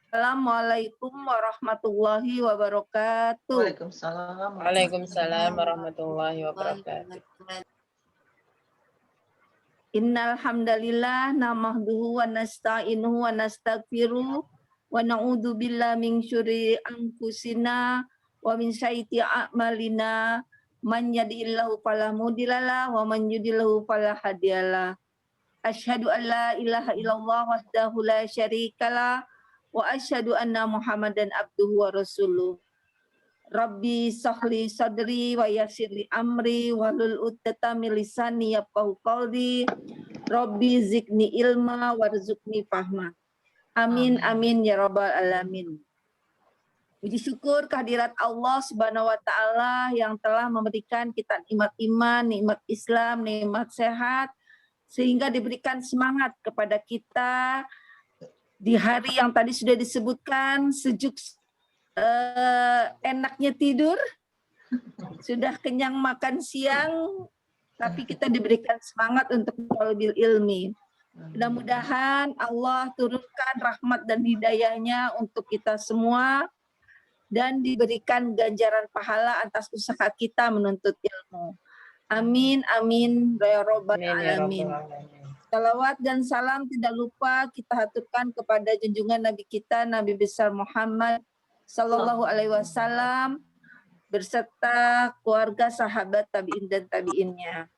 Assalamualaikum warahmatullahi wabarakatuh. Waalaikumsalam. Waalaikumsalam warahmatullahi wabarakatuh. Innal hamdalillah nahmaduhu wa nasta'inuhu wa nastaghfiruh wa na'udzu billahi min syururi anfusina wa min sayyiati a'malina man yahdihillahu fala mudhillalah wa man yudhlilhu fala hadiyalah. Asyhadu an la ilaha illallah wahdahu la syarikalah wa asyhadu anna Muhammadan abduhu wa rasuluh. Rabbi sahli sadri wa yassirli amri wahlul 'uqdatam min lisani yafqahu qawli. Rabbi zidni ilma warzuqni fahma. Amin amin ya rabbal alamin. Puji syukur kehadirat Allah Subhanahu wa taala yang telah memberikan kita nikmat iman, nikmat Islam, nikmat sehat sehingga diberikan semangat kepada kita di hari yang tadi sudah disebutkan sejuk, enaknya tidur, sudah kenyang makan siang, tapi kita diberikan semangat untuk talbil ilmi. Mudah-mudahan Allah turunkan rahmat dan hidayahnya untuk kita semua dan diberikan ganjaran pahala atas usaha kita menuntut ilmu. Amin amin ya rabbal alamin. Salawat dan salam tidak lupa kita haturkan kepada junjungan Nabi kita Nabi besar Muhammad sallallahu alaihi wasallam berserta keluarga, sahabat, tabi'in dan tabi'innya.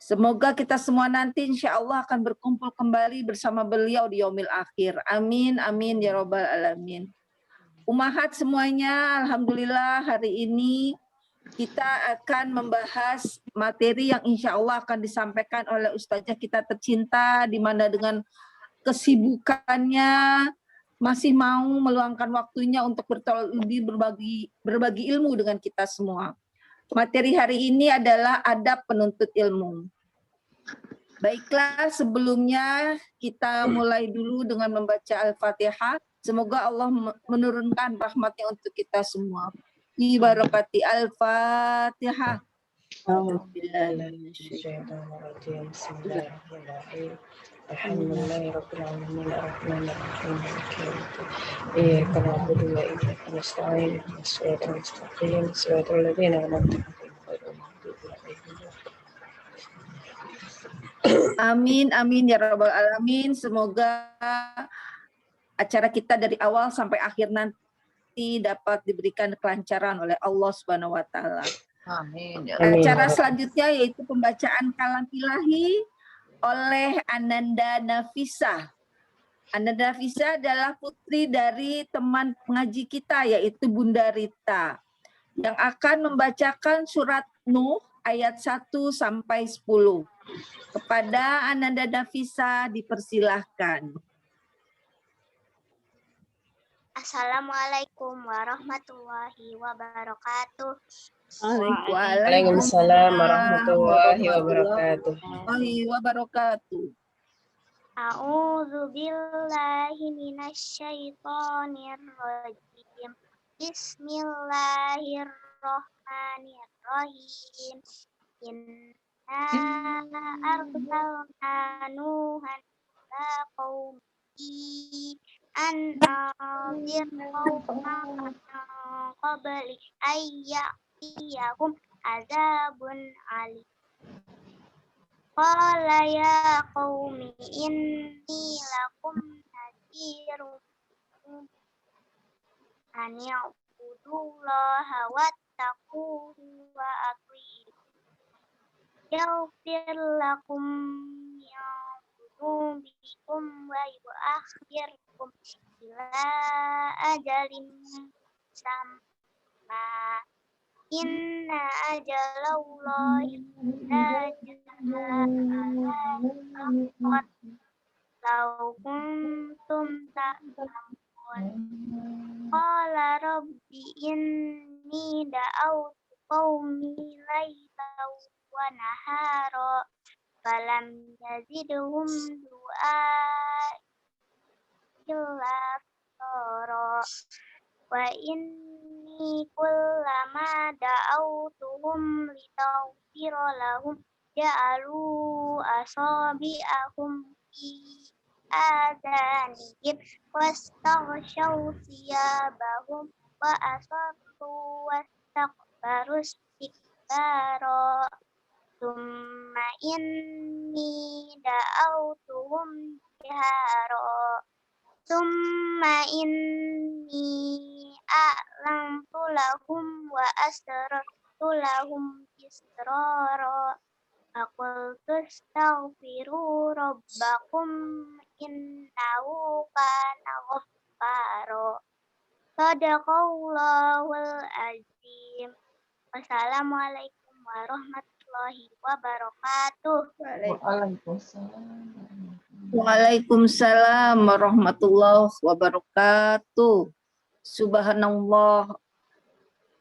Semoga kita semua nanti insya Allah akan berkumpul kembali bersama beliau di yaumil akhir. Amin amin ya rabbal alamin. Umahat semuanya, alhamdulillah hari ini kita akan membahas materi yang insya Allah akan disampaikan oleh ustazah kita tercinta, di mana dengan kesibukannya masih mau meluangkan waktunya untuk berbagi ilmu dengan kita semua. Materi hari ini adalah adab penuntut ilmu. Baiklah, sebelumnya kita mulai dulu dengan membaca Al-Fatihah. Semoga Allah menurunkan rahmatnya untuk kita semua. Bi barakati Al-Fatihah. Bismillahirrahmanirrahim. Bismillahirrahmanirrahim. Alhamdulillahirabbil alamin arrahmanir rahim maliki yaumiddin. Iyyaka na'budu wa iyyaka nasta'in. Ihdinas siratal mustaqim. Siratal ladzina an'amta 'alaihim ghairil maghdubi 'alaihim waladdallin. Amin amin ya rabbal alamin. Semoga acara kita dari awal sampai akhir nanti dapat diberikan kelancaran oleh Allah Subhanahu wa taala. Amin. Ya. Acara selanjutnya yaitu pembacaan kalam ilahi oleh Ananda Nafisa. Ananda Nafisa adalah putri dari teman pengaji kita yaitu Bunda Rita yang akan membacakan surat Nuh ayat 1 sampai 10. Kepada Ananda Nafisa dipersilahkan. Assalamualaikum warahmatullahi wabarakatuh. Waalaikumsalam warahmatullahi wabarakatuh. A'udzu billahi minasyaitonir rajim. Bismillahirrahmanirrahim. Inna arsalna Nuhan ila qaumi an anzir qaumaka min qabli ayyatiyahum azabun alim. Qala ya qaumi inni lakum nadhirun an ya'budullaha wattaquhu wa ati'un. Yaghfir lakum min dhunubikum wa yu'akhirkum ila ajalin musamma. Inna ajalallahi la jaa law kuntum ta'lamun. Qala rabbi inni da'awtu qaumi laylan wa nahara falam yazidhum du'ai illa firara. Wa inni kullama da'awtuhum litaghfira lahum ja'alu asabi'ahum fi آذانهم واستغشوا ثيابهم وأصروا واستكبروا استكبارا ثم إني دعوتهم جهارا ثم إني أعلنت لهم وأسررت لهم إسرارا فقلت استغفروا ربكم إنه كان غفارا صدق الله العظيم. Wassalamualaikum warahmatullahi wabarakatuh. Waalaikumsalam. Waalaikumsalam warahmatullahi wabarakatuh. Subhanallah.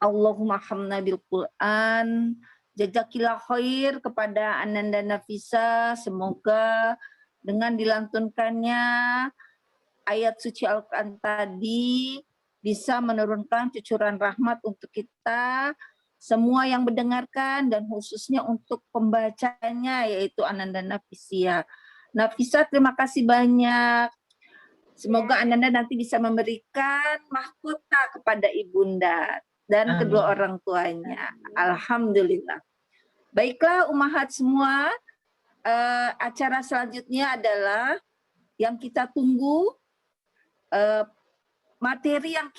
Allahumma hamna bil Quran. Jazakillah khair kepada Ananda Nafisa. Semoga dengan dilantunkannya ayat suci Al-Quran tadi bisa menurunkan cucuran rahmat untuk kita semua yang mendengarkan dan khususnya untuk pembacanya yaitu Ananda Nafisa. Nafisa, terima kasih banyak. Semoga Ananda nanti bisa memberikan mahkota kepada ibunda dan Amin. kedua orang tuanya. Alhamdulillah. Baiklah umahat semua, acara selanjutnya adalah yang kita tunggu, materi yang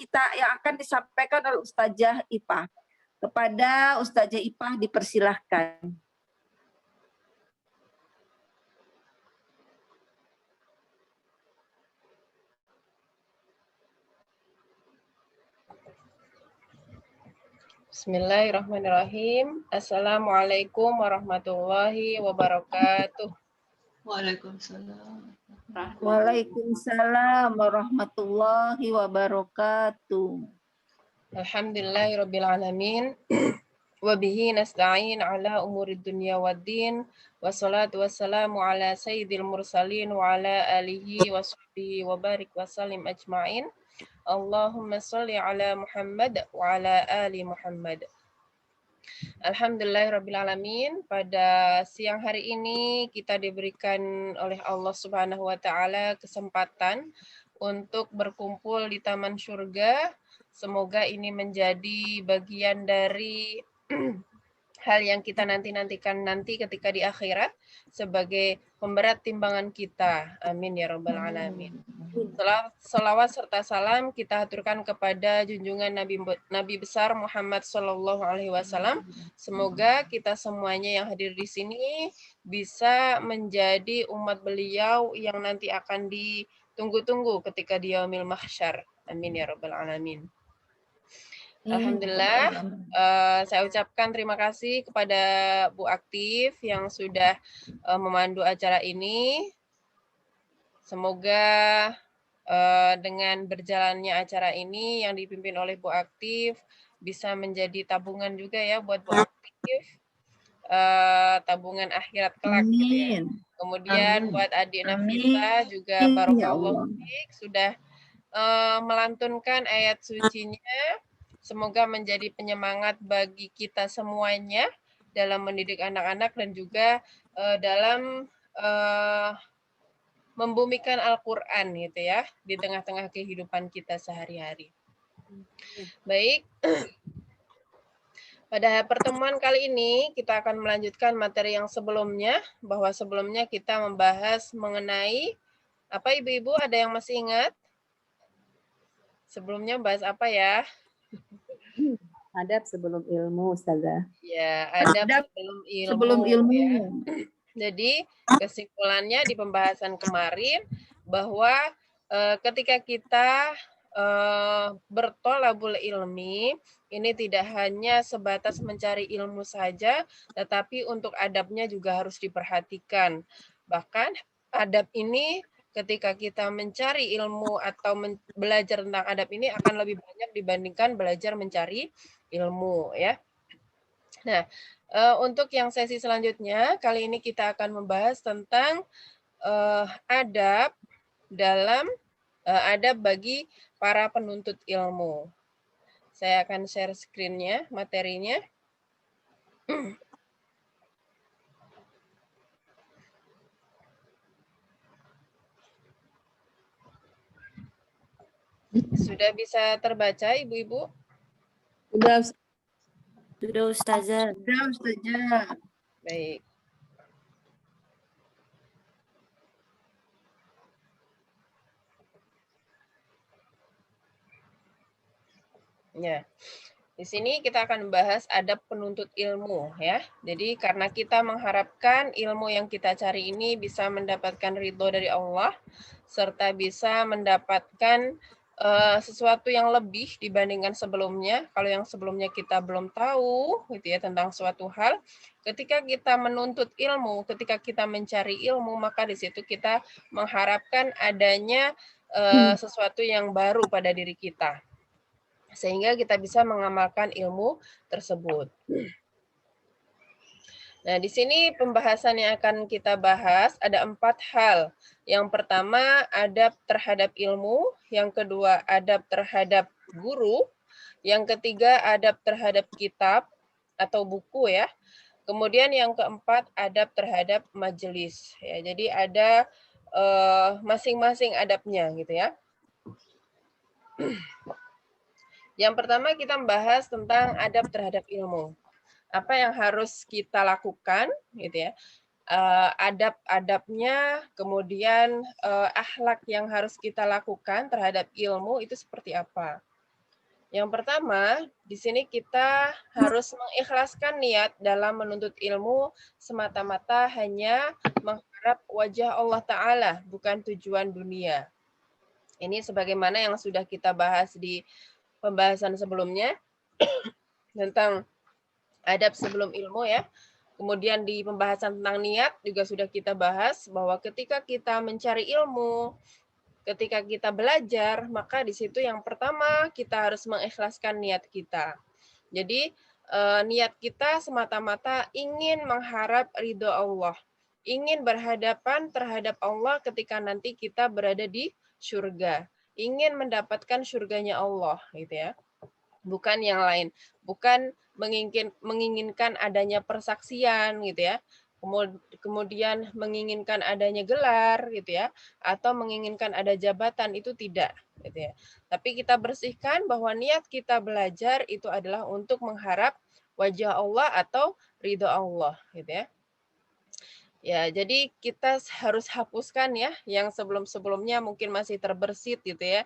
akan disampaikan oleh Ustazah Ipah. Kepada Ustazah Ipah dipersilahkan. Bismillahirrahmanirrahim. Assalamualaikum warahmatullahi wabarakatuh. Waalaikumsalam. Waalaikumsalam warahmatullahi wabarakatuh. Alhamdulillahirabbil alamin. Wa bihi nasta'in ala umurid dunya waddin. Wassalatu wassalamu ala sayyidil mursalin wa ala alihi wa sahbihi wa barik wa sallim ajma'in. Allahumma sholli ala Muhammad wa ala ali Muhammad. Alhamdulillahirrabbilalamin. Pada siang hari ini kita diberikan oleh Allah Subhanahu wa Ta'ala kesempatan untuk berkumpul di Taman Surga. Semoga ini menjadi bagian dari hal yang kita nanti-nantikan nanti ketika di akhirat sebagai pemberat timbangan kita. Amin ya rabbal alamin. Salawat serta salam kita aturkan kepada junjungan Nabi besar Muhammad Sallallahu Alaihi Wasallam. Semoga kita semuanya yang hadir di sini bisa menjadi umat beliau yang nanti akan ditunggu-tunggu ketika di yaumil mahsyar. Amin ya rabbal alamin. Alhamdulillah, saya ucapkan terima kasih kepada Bu Aktif yang sudah memandu acara ini. Semoga dengan berjalannya acara ini yang dipimpin oleh Bu Aktif bisa menjadi tabungan juga ya buat Bu Aktif, tabungan akhirat kelak gitu ya. Kemudian buat adik Nafisa juga barakallahu fiik sudah melantunkan ayat sucinya. Semoga menjadi penyemangat bagi kita semuanya dalam mendidik anak-anak dan juga dalam membumikan Al-Quran gitu ya di tengah-tengah kehidupan kita sehari-hari. Baik, pada pertemuan kali ini kita akan melanjutkan materi yang sebelumnya, bahwa sebelumnya kita membahas mengenai apa ibu-ibu, ada yang masih ingat? Sebelumnya bahas apa ya? Adab sebelum ilmu, Ustazah. Ya, adab sebelum ilmu. Ya. Jadi kesimpulannya di pembahasan kemarin bahwa ketika kita bertolabul ilmi, ini tidak hanya sebatas mencari ilmu saja, tetapi untuk adabnya juga harus diperhatikan. Bahkan adab ini ketika kita mencari ilmu atau belajar tentang adab ini akan lebih banyak dibandingkan belajar mencari ilmu ya. Nah, untuk yang sesi selanjutnya, kali ini kita akan membahas tentang adab dalam adab bagi para penuntut ilmu. Saya akan share screen-nya, materinya. Sudah bisa terbaca Ibu-ibu? Udah, Sudah Ustazah. Sudah Ustazah. Baik. Ya. Di sini kita akan membahas adab penuntut ilmu ya. Jadi karena kita mengharapkan ilmu yang kita cari ini bisa mendapatkan ridho dari Allah serta bisa mendapatkan sesuatu yang lebih dibandingkan sebelumnya. Kalau yang sebelumnya kita belum tahu gitu ya tentang suatu hal, ketika kita menuntut ilmu, ketika kita mencari ilmu, maka di situ kita mengharapkan adanya sesuatu yang baru pada diri kita, sehingga kita bisa mengamalkan ilmu tersebut. Nah, di sini pembahasan yang akan kita bahas ada 4 hal. Yang pertama, adab terhadap ilmu. Yang kedua, adab terhadap guru. Yang ketiga, adab terhadap kitab atau buku ya. Kemudian yang keempat, adab terhadap majelis. Ya, jadi ada masing-masing adabnya gitu ya. Yang pertama kita membahas tentang adab terhadap ilmu. Apa yang harus kita lakukan, gitu ya? Adab-adabnya, kemudian akhlak yang harus kita lakukan terhadap ilmu itu seperti apa? Yang pertama, di sini kita harus mengikhlaskan niat dalam menuntut ilmu semata-mata hanya mengharap wajah Allah Ta'ala, bukan tujuan dunia. Ini sebagaimana yang sudah kita bahas di pembahasan sebelumnya tentang adab sebelum ilmu ya. Kemudian di pembahasan tentang niat juga sudah kita bahas bahwa ketika kita mencari ilmu, ketika kita belajar, maka di situ yang pertama kita harus mengikhlaskan niat kita. Jadi niat kita semata-mata ingin mengharap ridho Allah, ingin berhadapan terhadap Allah ketika nanti kita berada di surga, ingin mendapatkan surganya Allah gitu ya. Bukan yang lain, bukan menginginkan adanya persaksian gitu ya, kemudian menginginkan adanya gelar gitu ya, atau menginginkan ada jabatan, itu tidak gitu ya. Tapi kita bersihkan bahwa niat kita belajar itu adalah untuk mengharap wajah Allah atau ridho Allah gitu ya. Ya, jadi kita harus hapuskan ya yang sebelum-sebelumnya mungkin masih terbersit gitu ya.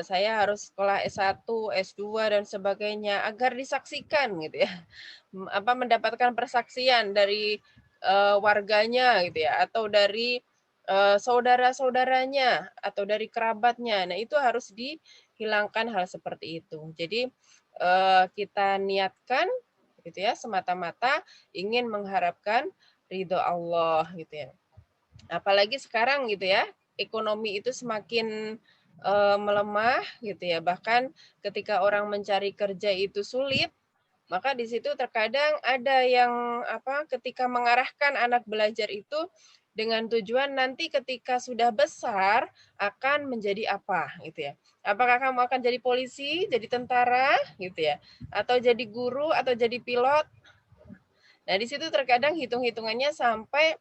Saya harus sekolah S1, S2 dan sebagainya agar disaksikan gitu ya. Mendapatkan persaksian dari warganya gitu ya, atau dari saudara-saudaranya atau dari kerabatnya. Nah, itu harus dihilangkan hal seperti itu. Jadi kita niatkan gitu ya semata-mata ingin mengharapkan ridho Allah gitu ya. Apalagi sekarang gitu ya, ekonomi itu semakin melemah gitu ya. Bahkan ketika orang mencari kerja itu sulit, maka di situ terkadang ada yang ketika mengarahkan anak belajar itu dengan tujuan nanti ketika sudah besar akan menjadi apa gitu ya. Apakah kamu akan jadi polisi, jadi tentara gitu ya, atau jadi guru atau jadi pilot. Nah, di situ terkadang hitung-hitungannya sampai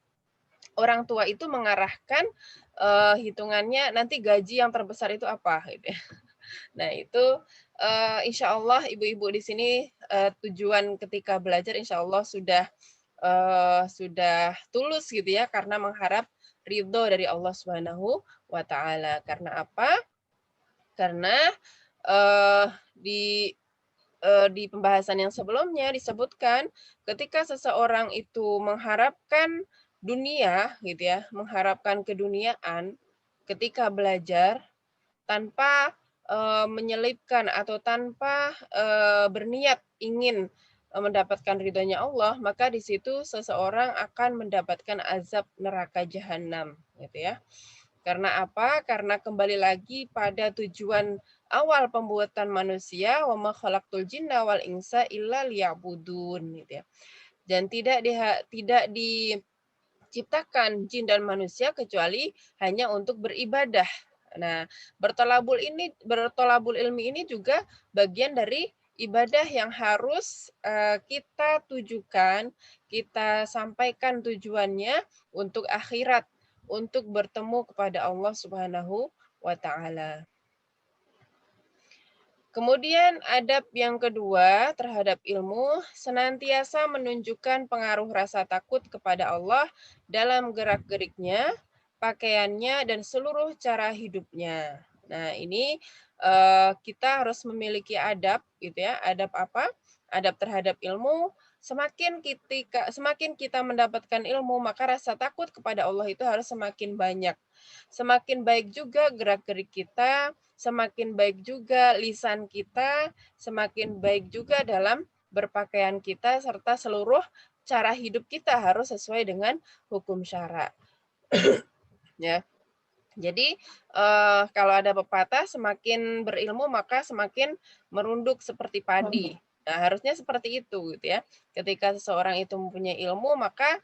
orang tua itu mengarahkan hitungannya nanti gaji yang terbesar itu apa gitu ya. Nah, itu insya Allah ibu-ibu di sini tujuan ketika belajar insya Allah sudah tulus gitu ya, karena mengharap ridho dari Allah Subhanahu wa Ta'ala. Karena apa? Karena di pembahasan yang sebelumnya disebutkan ketika seseorang itu mengharapkan dunia gitu ya, mengharapkan keduniaan ketika belajar tanpa menyelipkan atau tanpa berniat ingin mendapatkan ridhonya Allah, maka di situ seseorang akan mendapatkan azab neraka jahanam gitu ya. Karena apa? Karena kembali lagi pada tujuan awal pembuatan manusia, wa ma khalaqtul jinna wal insa illa liya'budun gitu ya. Dan tidak diciptakan jin dan manusia kecuali hanya untuk beribadah. Nah, bertolabul ilmi ini juga bagian dari ibadah yang harus kita tujukan, kita sampaikan tujuannya untuk akhirat, untuk bertemu kepada Allah Subhanahu wa Ta'ala. Kemudian adab yang kedua terhadap ilmu, senantiasa menunjukkan pengaruh rasa takut kepada Allah dalam gerak-geriknya, pakaiannya, dan seluruh cara hidupnya. Nah, ini kita harus memiliki adab, gitu ya. Adab apa? Adab terhadap ilmu. Semakin kita mendapatkan ilmu, maka rasa takut kepada Allah itu harus semakin banyak. Semakin baik juga gerak-gerik kita, semakin baik juga lisan kita, semakin baik juga dalam berpakaian kita, serta seluruh cara hidup kita harus sesuai dengan hukum syara. Ya. Jadi kalau ada pepatah, semakin berilmu maka semakin merunduk seperti padi. Nah, harusnya seperti itu, gitu ya. Ketika seseorang itu mempunyai ilmu, maka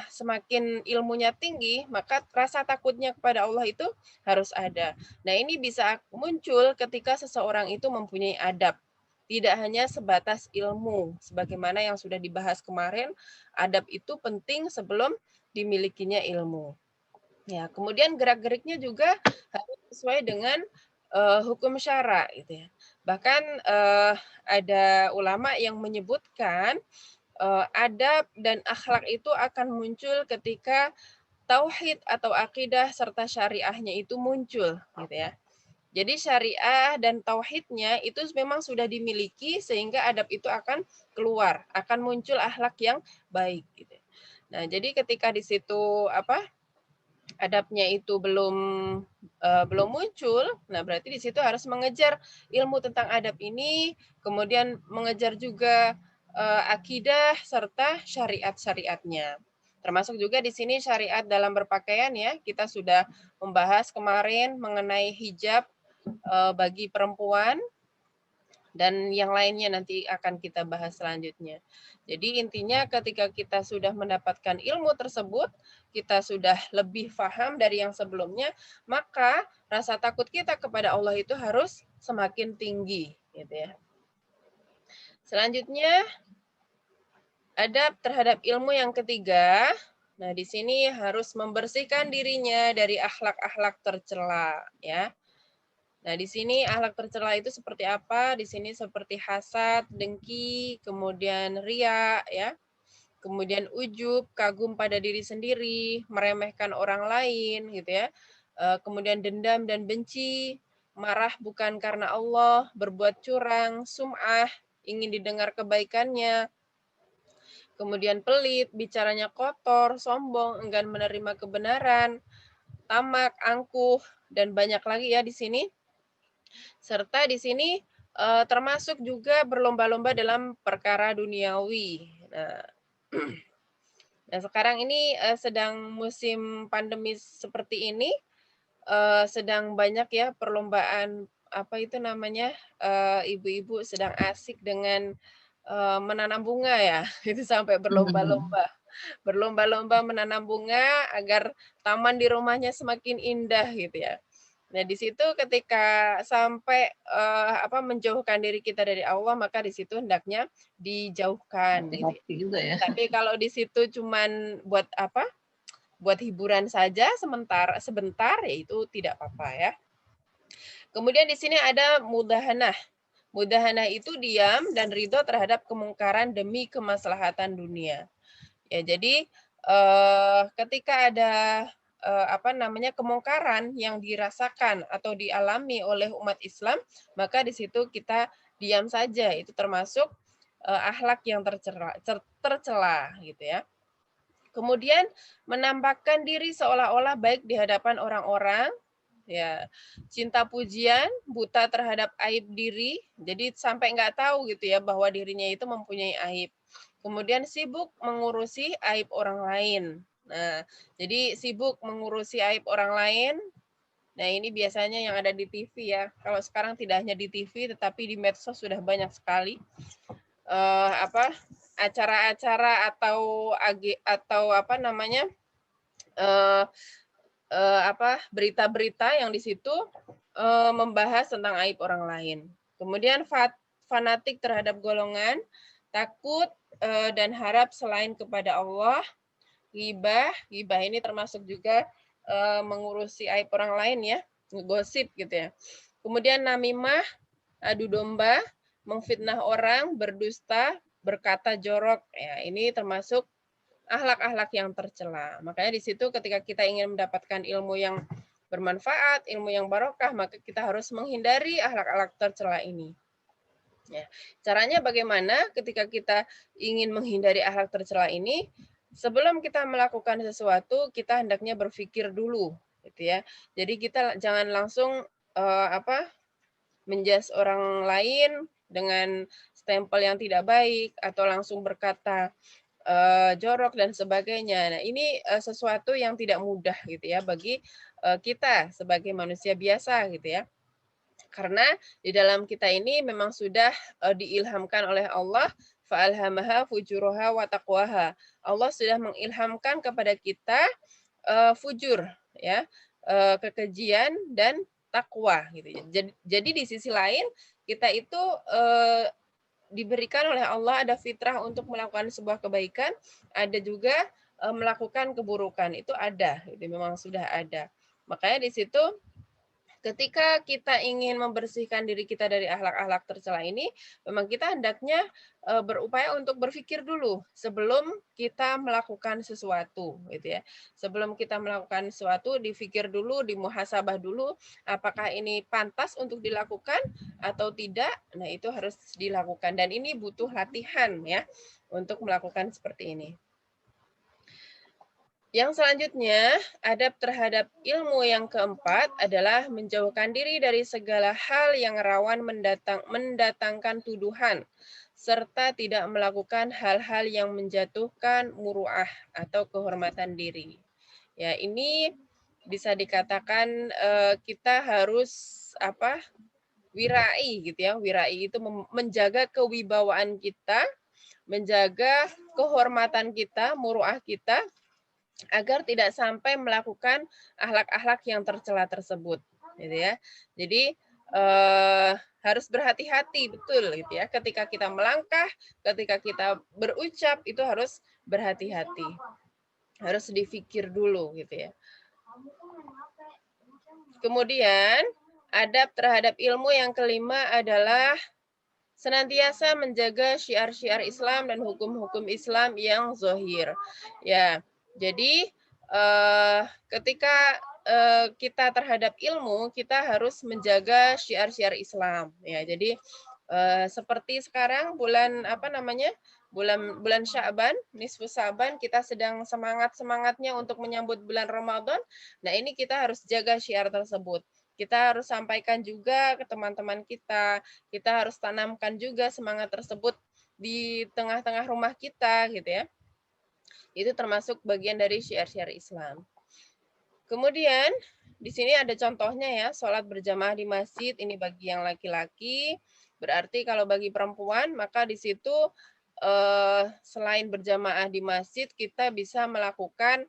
semakin ilmunya tinggi, maka rasa takutnya kepada Allah itu harus ada. Nah, ini bisa muncul ketika seseorang itu mempunyai adab. Tidak hanya sebatas ilmu, sebagaimana yang sudah dibahas kemarin, adab itu penting sebelum dimilikinya ilmu. Ya, kemudian gerak-geriknya juga harus sesuai dengan hukum syara, gitu ya. Bahkan ada ulama yang menyebutkan adab dan akhlak itu akan muncul ketika tauhid atau akidah serta syariahnya itu muncul, gitu ya. Jadi syariah dan tauhidnya itu memang sudah dimiliki sehingga adab itu akan keluar, akan muncul akhlak yang baik, gitu. Nah, jadi ketika di situ adabnya itu belum muncul, nah berarti di situ harus mengejar ilmu tentang adab ini, kemudian mengejar juga akidah serta syariat-syariatnya. Termasuk juga di sini syariat dalam berpakaian ya. Kita sudah membahas kemarin mengenai hijab bagi perempuan dan yang lainnya nanti akan kita bahas selanjutnya. Jadi intinya ketika kita sudah mendapatkan ilmu tersebut, kita sudah lebih paham dari yang sebelumnya, maka rasa takut kita kepada Allah itu harus semakin tinggi, gitu ya. Selanjutnya, adab terhadap ilmu yang ketiga. Nah, di sini harus membersihkan dirinya dari akhlak-akhlak tercela, ya. Nah, di sini akhlak tercela itu seperti apa? Di sini seperti hasad, dengki, kemudian ria, ya. Kemudian ujub, kagum pada diri sendiri, meremehkan orang lain, gitu ya. Kemudian dendam dan benci, marah bukan karena Allah, berbuat curang, sum'ah, ingin didengar kebaikannya. Kemudian pelit, bicaranya kotor, sombong, enggan menerima kebenaran, tamak, angkuh, dan banyak lagi ya di sini. Serta di sini termasuk juga berlomba-lomba dalam perkara duniawi. Nah, sekarang ini sedang musim pandemi seperti ini, sedang banyak ya perlombaan apa itu namanya, ibu-ibu sedang asik dengan menanam bunga ya, itu sampai berlomba-lomba. Berlomba-lomba menanam bunga agar taman di rumahnya semakin indah gitu ya. Nah, di situ ketika sampai menjauhkan diri kita dari Allah, maka di situ hendaknya dijauhkan gitu. Hati-hati juga ya. Tapi kalau di situ cuman buat buat hiburan saja sebentar ya itu tidak apa-apa ya. Kemudian di sini ada mudahanah. Mudahanah itu diam dan ridho terhadap kemungkaran demi kemaslahatan dunia. Ya, jadi ketika ada kemungkaran yang dirasakan atau dialami oleh umat Islam, maka di situ kita diam saja. Itu termasuk akhlak yang tercela gitu ya. Kemudian menampakkan diri seolah-olah baik di hadapan orang-orang, ya, cinta pujian, buta terhadap aib diri, jadi sampai nggak tahu gitu ya bahwa dirinya itu mempunyai aib. Kemudian sibuk mengurusi aib orang lain. Nah, jadi sibuk mengurusi aib orang lain. Nah, ini biasanya yang ada di TV ya. Kalau sekarang tidak hanya di TV, tetapi di medsos sudah banyak sekali acara-acara atau berita-berita yang di situ membahas tentang aib orang lain. Kemudian fanatik terhadap golongan, takut dan harap selain kepada Allah, ghibah ini termasuk juga mengurusi aib orang lain ya, ngegosip gitu ya. Kemudian namimah, adu domba, memfitnah orang, berdusta, berkata jorok. Ya, ini termasuk akhlak-akhlak yang tercela. Makanya di situ ketika kita ingin mendapatkan ilmu yang bermanfaat, ilmu yang barokah, maka kita harus menghindari akhlak-akhlak tercela ini. Ya. Caranya bagaimana ketika kita ingin menghindari akhlak tercela ini? Sebelum kita melakukan sesuatu, kita hendaknya berpikir dulu, gitu ya. Jadi kita jangan langsung menjas orang lain dengan stempel yang tidak baik atau langsung berkata jorok dan sebagainya. Nah, ini sesuatu yang tidak mudah gitu ya bagi kita sebagai manusia biasa gitu ya. Karena di dalam kita ini memang sudah diilhamkan oleh Allah, fa'alhamaha fujuraha wa taqwaha. Allah sudah mengilhamkan kepada kita fujur ya, kekejian dan takwa gitu ya. Jadi di sisi lain kita itu diberikan oleh Allah ada fitrah untuk melakukan sebuah kebaikan, ada juga melakukan keburukan. Itu ada, itu memang sudah ada. Makanya di situ ketika kita ingin membersihkan diri kita dari akhlak-akhlak tercela ini, memang kita hendaknya berupaya untuk berpikir dulu sebelum kita melakukan sesuatu, gitu ya. Sebelum kita melakukan sesuatu, dipikir dulu, dimuhasabah dulu, apakah ini pantas untuk dilakukan atau tidak. Nah, itu harus dilakukan dan ini butuh latihan ya untuk melakukan seperti ini. Yang selanjutnya, adab terhadap ilmu yang keempat adalah menjauhkan diri dari segala hal yang rawan mendatangkan tuduhan, serta tidak melakukan hal-hal yang menjatuhkan muruah atau kehormatan diri. Ya, ini bisa dikatakan kita harus wirai gitu ya. Wirai itu menjaga kewibawaan kita, menjaga kehormatan kita, muruah kita, agar tidak sampai melakukan akhlak-akhlak yang tercela tersebut, gitu ya. Jadi harus berhati-hati betul, gitu ya. Ketika kita melangkah, ketika kita berucap itu harus berhati-hati, harus dipikir dulu, gitu ya. Kemudian adab terhadap ilmu yang kelima adalah senantiasa menjaga syiar-syiar Islam dan hukum-hukum Islam yang zahir. Ya. Jadi ketika kita terhadap ilmu, kita harus menjaga syiar-syiar Islam. Ya, jadi seperti sekarang bulan bulan Sya'ban, nisfu Sya'ban, kita sedang semangat-semangatnya untuk menyambut bulan Ramadan. Nah, ini kita harus jaga syiar tersebut. Kita harus sampaikan juga ke teman-teman kita harus tanamkan juga semangat tersebut di tengah-tengah rumah kita, gitu ya. Itu termasuk bagian dari syiar-syiar Islam. Kemudian di sini ada contohnya ya, sholat berjamaah di masjid ini bagi yang laki-laki. Berarti kalau bagi perempuan maka di situ selain berjamaah di masjid kita bisa melakukan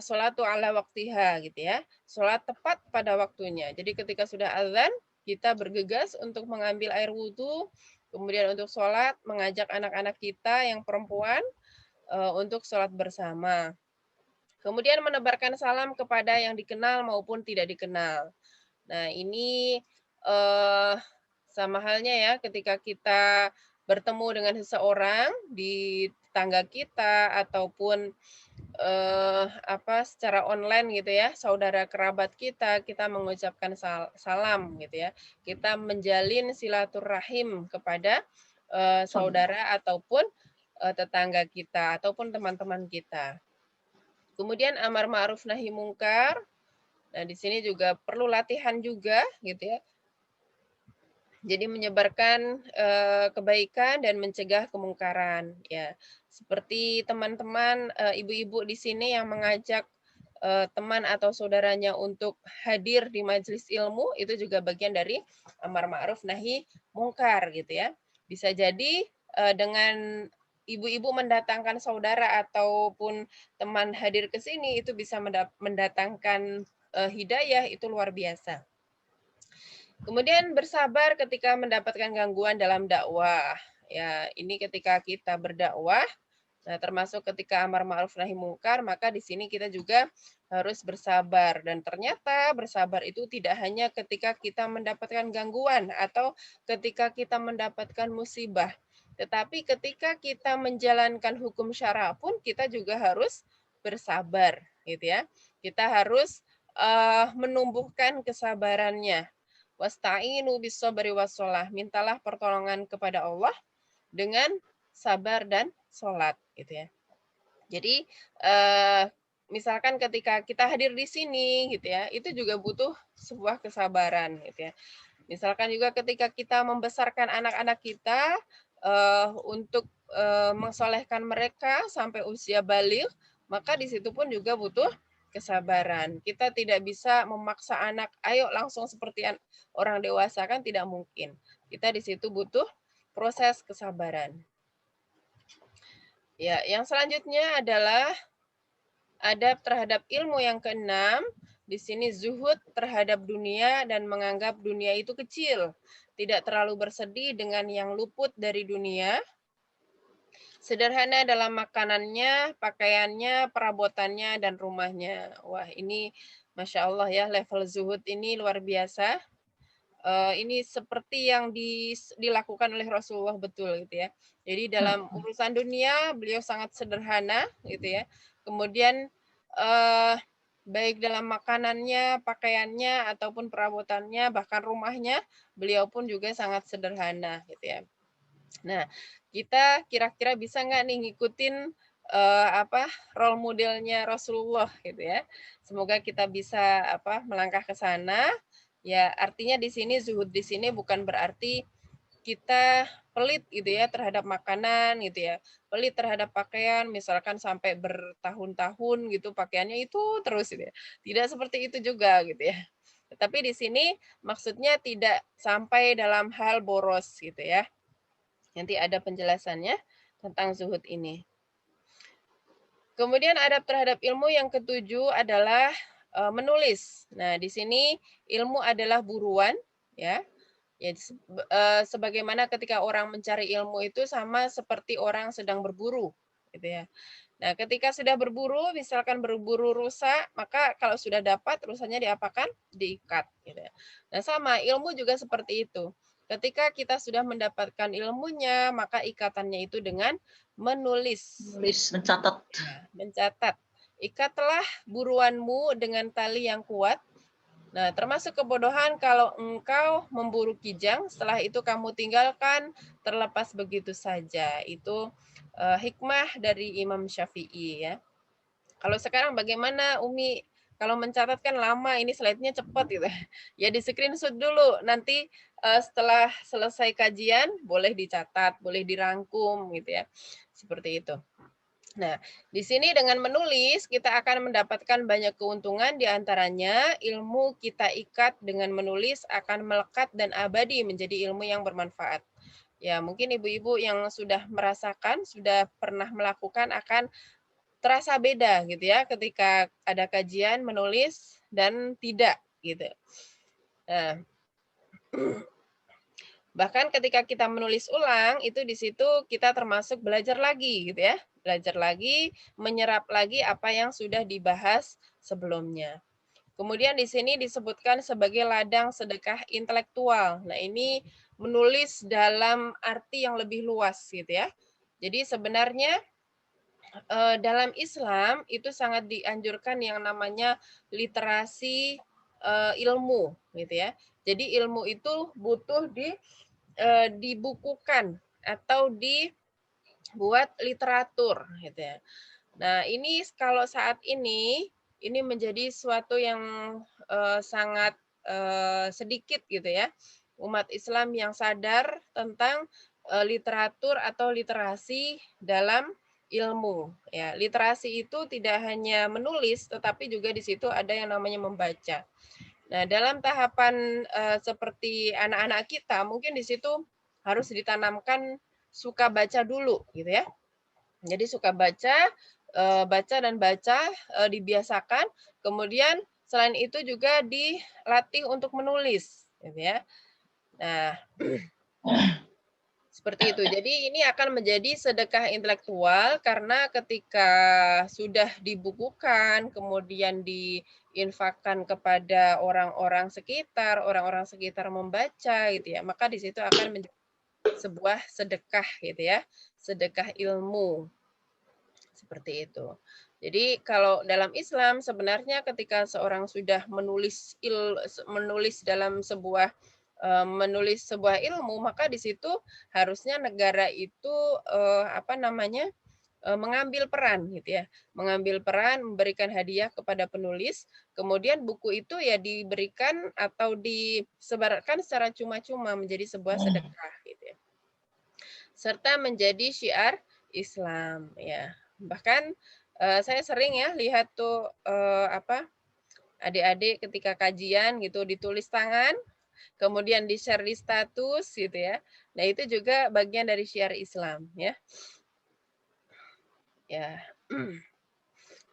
sholatu ala waktiha gitu ya. Sholat tepat pada waktunya. Jadi ketika sudah azan kita bergegas untuk mengambil air wudhu, kemudian untuk sholat mengajak anak-anak kita yang perempuan untuk sholat bersama. Kemudian menebarkan salam kepada yang dikenal maupun tidak dikenal. Nah, ini sama halnya ya ketika kita bertemu dengan seseorang di tetangga kita ataupun secara online gitu ya, saudara kerabat kita mengucapkan salam gitu ya. Kita menjalin silaturahim kepada saudara ataupun tetangga kita ataupun teman-teman kita. Kemudian amar ma'ruf nahi mungkar. Nah, di sini juga perlu latihan juga gitu ya. Jadi menyebarkan kebaikan dan mencegah kemungkaran ya. Seperti teman-teman ibu-ibu di sini yang mengajak teman atau saudaranya untuk hadir di majelis ilmu, itu juga bagian dari amar ma'ruf nahi mungkar gitu ya. Bisa jadi dengan ibu-ibu mendatangkan saudara ataupun teman hadir ke sini itu bisa mendatangkan hidayah, itu luar biasa. Kemudian bersabar ketika mendapatkan gangguan dalam dakwah. Ya, ini ketika kita berdakwah, nah termasuk ketika amar ma'ruf nahi mungkar, maka di sini kita juga harus bersabar. Dan ternyata bersabar itu tidak hanya ketika kita mendapatkan gangguan atau ketika kita mendapatkan musibah, tetapi ketika kita menjalankan hukum syara pun kita juga harus bersabar, gitu ya. Kita harus menumbuhkan kesabarannya. Wasta'inu bis-sabri was-shalah. Mintalah pertolongan kepada Allah dengan sabar dan sholat, gitu ya. Jadi misalkan ketika kita hadir di sini gitu ya, itu juga butuh sebuah kesabaran gitu ya. Misalkan juga ketika kita membesarkan anak-anak kita untuk mensolehkan mereka sampai usia baligh, maka di situ pun juga butuh kesabaran. Kita tidak bisa memaksa anak, ayo langsung seperti orang dewasa, kan tidak mungkin. Kita di situ butuh proses kesabaran. Ya, yang selanjutnya adalah adab terhadap ilmu yang keenam. Di sini zuhud terhadap dunia dan menganggap dunia itu kecil. Tidak terlalu bersedih dengan yang luput dari dunia. Sederhana dalam makanannya, pakaiannya, perabotannya, dan rumahnya. Wah, ini Masya Allah ya, level zuhud ini luar biasa. Ini seperti yang dilakukan oleh Rasulullah, betul gitu ya. Jadi dalam urusan dunia beliau sangat sederhana gitu ya. Kemudian baik dalam makanannya, pakaiannya ataupun perabotannya, bahkan rumahnya, beliau pun juga sangat sederhana gitu ya. Nah, kita kira-kira bisa nggak nih ngikutin role modelnya Rasulullah gitu ya. Semoga kita bisa melangkah ke sana. Ya, artinya di sini zuhud di sini bukan berarti kita pelit gitu ya terhadap makanan gitu ya. Pelit terhadap pakaian, misalkan sampai bertahun-tahun gitu pakaiannya itu terus gitu ya. Tidak seperti itu juga gitu ya. Tetapi di sini maksudnya tidak sampai dalam hal boros gitu ya. Nanti ada penjelasannya tentang zuhud ini. Kemudian adab terhadap ilmu yang ketujuh adalah menulis. Nah, di sini ilmu adalah buruan, ya. Ya, sebagaimana ketika orang mencari ilmu itu sama seperti orang sedang berburu, gitu ya. Nah, ketika sudah berburu, misalkan berburu rusa, maka kalau sudah dapat, rusanya diapakan? Diikat. Gitu ya. Nah, sama ilmu juga seperti itu. Ketika kita sudah mendapatkan ilmunya, maka ikatannya itu dengan menulis. Menulis, mencatat. Ya, mencatat. Ikatlah buruanmu dengan tali yang kuat. Nah, termasuk kebodohan kalau engkau memburu kijang, setelah itu kamu tinggalkan terlepas begitu saja. Itu hikmah dari Imam Syafi'i ya. Kalau sekarang bagaimana Umi? Kalau mencatat kan lama, ini slide-nya cepat gitu. Ya di screenshot dulu, nanti setelah selesai kajian boleh dicatat, boleh dirangkum gitu ya. Seperti itu. Nah, di sini dengan menulis kita akan mendapatkan banyak keuntungan, di antaranya ilmu kita ikat dengan menulis akan melekat dan abadi menjadi ilmu yang bermanfaat. Ya, mungkin ibu-ibu yang sudah merasakan, sudah pernah melakukan akan terasa beda gitu ya ketika ada kajian menulis dan tidak gitu. Nah, bahkan ketika kita menulis ulang, itu di situ kita termasuk belajar lagi gitu ya. Belajar lagi, menyerap lagi apa yang sudah dibahas sebelumnya. Kemudian di sini disebutkan sebagai ladang sedekah intelektual. Nah, ini menulis dalam arti yang lebih luas gitu ya. Jadi sebenarnya dalam Islam itu sangat dianjurkan yang namanya literasi ilmu gitu ya. Jadi ilmu itu butuh dibukukan atau dibuat literatur gitu ya. Nah, ini kalau saat ini menjadi suatu yang sangat sedikit gitu ya. Umat Islam yang sadar tentang literatur atau literasi dalam ilmu ya. Literasi itu tidak hanya menulis tetapi juga di situ ada yang namanya membaca. Nah, dalam tahapan seperti anak-anak kita, mungkin di situ harus ditanamkan suka baca dulu, gitu ya. Jadi suka baca, baca dan baca, dibiasakan. Kemudian selain itu juga dilatih untuk menulis, gitu ya. Nah, Seperti itu. Jadi ini akan menjadi sedekah intelektual karena ketika sudah dibukukan, kemudian diinfakkan kepada orang-orang sekitar membaca gitu ya, maka di situ akan menjadi sebuah sedekah gitu ya, sedekah ilmu. Seperti itu. Jadi kalau dalam Islam sebenarnya ketika seorang sudah menulis dalam sebuah menulis sebuah ilmu, maka di situ harusnya negara itu mengambil peran gitu ya, mengambil peran, memberikan hadiah kepada penulis, kemudian buku itu ya diberikan atau disebarkan secara cuma-cuma menjadi sebuah sedekah gitu ya, serta menjadi syiar Islam ya. Bahkan saya sering ya lihat tuh adik-adik ketika kajian gitu ditulis tangan, kemudian di-share di status gitu ya. Nah, itu juga bagian dari syiar Islam ya. Ya.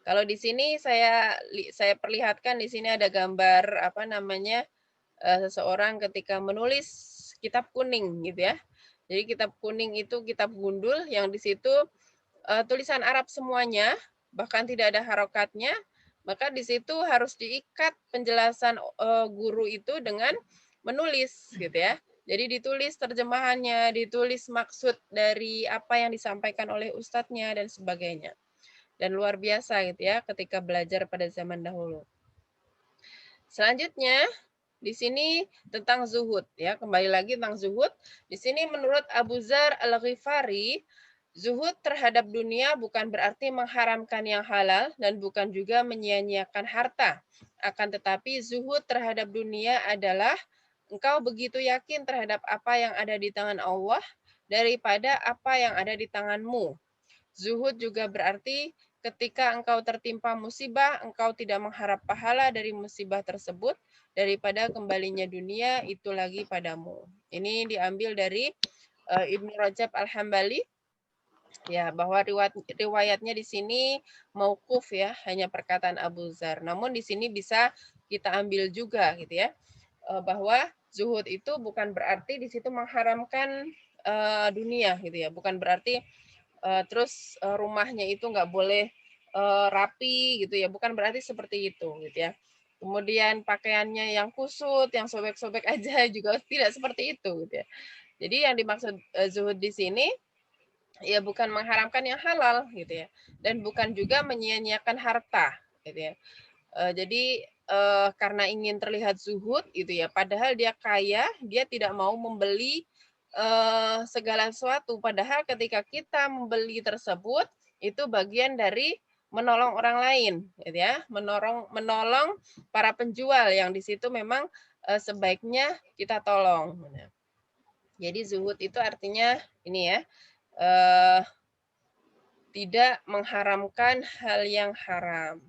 Kalau di sini saya perlihatkan di sini ada gambar seseorang ketika menulis kitab kuning gitu ya. Jadi kitab kuning itu kitab gundul yang di situ tulisan Arab semuanya, bahkan tidak ada harokatnya, maka di situ harus diikat penjelasan guru itu dengan menulis gitu ya. Jadi ditulis terjemahannya, ditulis maksud dari apa yang disampaikan oleh ustadznya dan sebagainya. Dan luar biasa gitu ya ketika belajar pada zaman dahulu. Selanjutnya di sini tentang zuhud ya, kembali lagi tentang zuhud. Di sini menurut Abu Dzar Al-Ghifari, zuhud terhadap dunia bukan berarti mengharamkan yang halal dan bukan juga menyia-nyiakan harta. Akan tetapi zuhud terhadap dunia adalah engkau begitu yakin terhadap apa yang ada di tangan Allah daripada apa yang ada di tanganmu. Zuhud juga berarti ketika engkau tertimpa musibah, engkau tidak mengharap pahala dari musibah tersebut, daripada kembalinya dunia itu lagi padamu. Ini diambil dari Ibnu Rajab Al-Hambali, ya, bahwa riwayatnya di sini mauquf ya, hanya perkataan Abu Dzar. Namun di sini bisa kita ambil juga gitu ya, bahwa zuhud itu bukan berarti di situ mengharamkan dunia gitu ya, bukan berarti terus rumahnya itu nggak boleh rapi gitu ya, bukan berarti seperti itu gitu ya. Kemudian pakaiannya yang kusut, yang sobek-sobek aja juga tidak seperti itu gitu ya. Jadi yang dimaksud zuhud di sini ya bukan mengharamkan yang halal gitu ya, dan bukan juga menyia-nyiakan harta gitu ya. Jadi karena ingin terlihat zuhud gitu ya, padahal dia kaya, dia tidak mau membeli segala sesuatu, padahal ketika kita membeli tersebut itu bagian dari menolong orang lain gitu ya, menolong para penjual yang di situ memang sebaiknya kita tolong. Jadi zuhud itu artinya ini ya, tidak mengharamkan hal yang haram.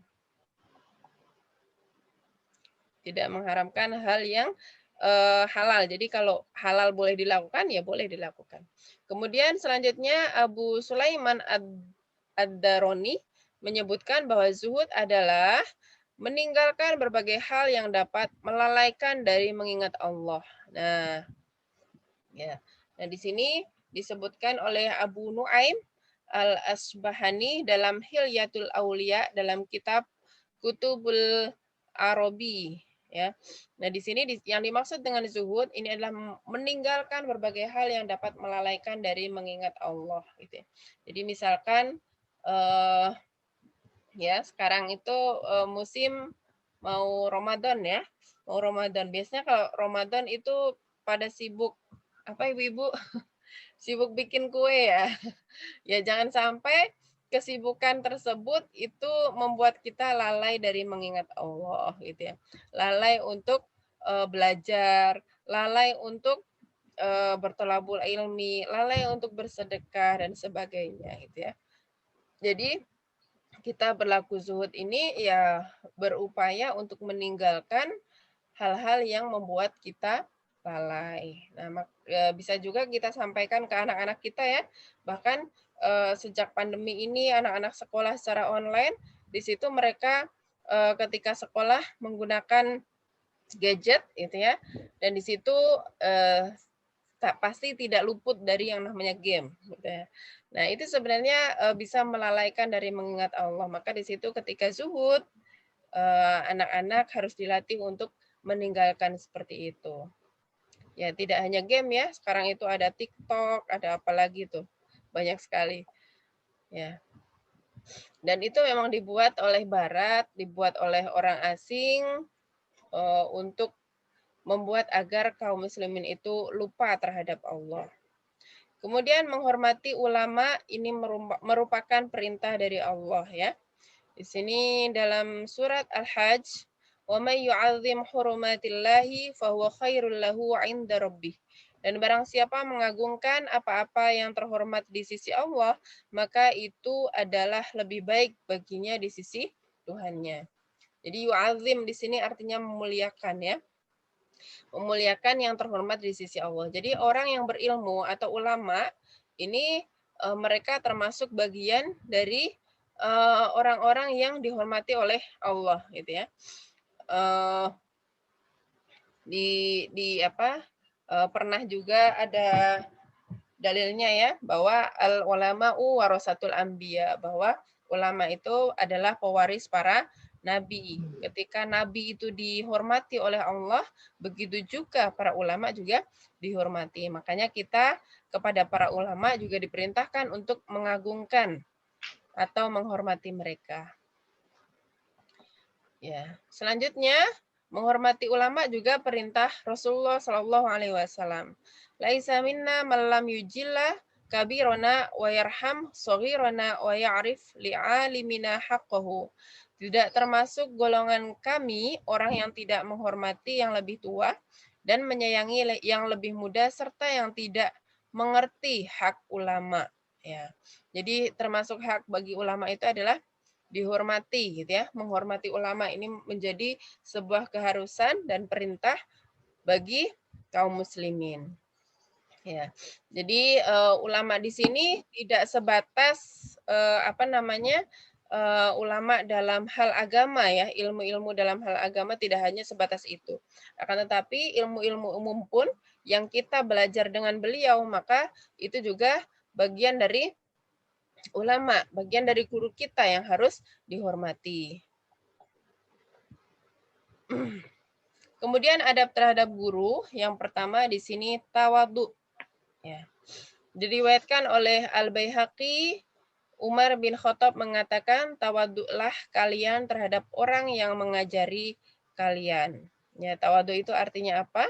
Tidak mengharamkan hal yang halal. Jadi kalau halal boleh dilakukan, ya boleh dilakukan. Kemudian selanjutnya Abu Sulaiman Ad-Daroni menyebutkan bahwa zuhud adalah meninggalkan berbagai hal yang dapat melalaikan dari mengingat Allah. Nah, ya. Nah, di sini disebutkan oleh Abu Nuaim Al-Asbahani dalam Hilyatul Aulia dalam kitab Kutubul Arabi ya. Nah, di sini yang dimaksud dengan zuhud ini adalah meninggalkan berbagai hal yang dapat melalaikan dari mengingat Allah gitu ya. Jadi misalkan ya sekarang itu musim mau Ramadan ya. Mau Ramadan. Biasanya kalau Ramadan itu pada sibuk apa ibu-ibu? Sibuk bikin kue ya. Ya jangan sampai kesibukan tersebut itu membuat kita lalai dari mengingat Allah gitu ya. Lalai untuk belajar, lalai untuk bertolabul ilmi, lalai untuk bersedekah dan sebagainya gitu ya. Jadi kita berlaku zuhud ini ya berupaya untuk meninggalkan hal-hal yang membuat kita lalai. Nah, bisa juga kita sampaikan ke anak-anak kita ya. Bahkan sejak pandemi ini anak-anak sekolah secara online, di situ mereka ketika sekolah menggunakan gadget gitu ya. Dan di situ pasti tidak luput dari yang namanya game. Gitu ya. Nah, itu sebenarnya bisa melalaikan dari mengingat Allah. Maka di situ ketika zuhud, anak-anak harus dilatih untuk meninggalkan seperti itu. Ya, tidak hanya game ya. Sekarang itu ada TikTok, ada apa lagi tuh. Banyak sekali. Ya. Dan itu memang dibuat oleh Barat, dibuat oleh orang asing untuk membuat agar kaum muslimin itu lupa terhadap Allah. Kemudian menghormati ulama ini merupakan perintah dari Allah ya. Di sini dalam surat Al-Hajj, "Wa may yu'azzim hurumatillahi fahuwa khairul lahu 'inda rabbih." Dan barang siapa mengagungkan apa-apa yang terhormat di sisi Allah, maka itu adalah lebih baik baginya di sisi Tuhannya. Jadi yu'azzim di sini artinya memuliakan ya. Memuliakan yang terhormat di sisi Allah. Jadi orang yang berilmu atau ulama ini mereka termasuk bagian dari orang-orang yang dihormati oleh Allah gitu ya. Pernah juga ada dalilnya ya bahwa al ulama'u warasatul anbiya, bahwa ulama itu adalah pewaris para nabi. Ketika nabi itu dihormati oleh Allah, begitu juga para ulama juga dihormati. Makanya kita kepada para ulama juga diperintahkan untuk mengagungkan atau menghormati mereka. Ya, selanjutnya menghormati ulama juga perintah Rasulullah Shallallahu Alaihi Wasallam. Laisa minna man lam yujilla kabirona wa yarham shaghirana wa ya'rif li'alimina haqqahu. Tidak termasuk golongan kami orang yang tidak menghormati yang lebih tua dan menyayangi yang lebih muda serta yang tidak mengerti hak ulama. Ya, jadi termasuk hak bagi ulama itu adalah dihormati gitu ya. Menghormati ulama ini menjadi sebuah keharusan dan perintah bagi kaum muslimin. Ya. Jadi ulama di sini tidak sebatas ulama dalam hal agama ya, ilmu-ilmu dalam hal agama tidak hanya sebatas itu. Akan tetapi ilmu-ilmu umum pun yang kita belajar dengan beliau, maka itu juga bagian dari ulama, bagian dari guru kita yang harus dihormati. Kemudian adab terhadap guru, yang pertama di sini tawadhu. Ya. Diriwayatkan oleh Al-Baihaqi, Umar bin Khattab mengatakan, tawadhulah kalian terhadap orang yang mengajari kalian. Ya, tawadhu itu artinya apa?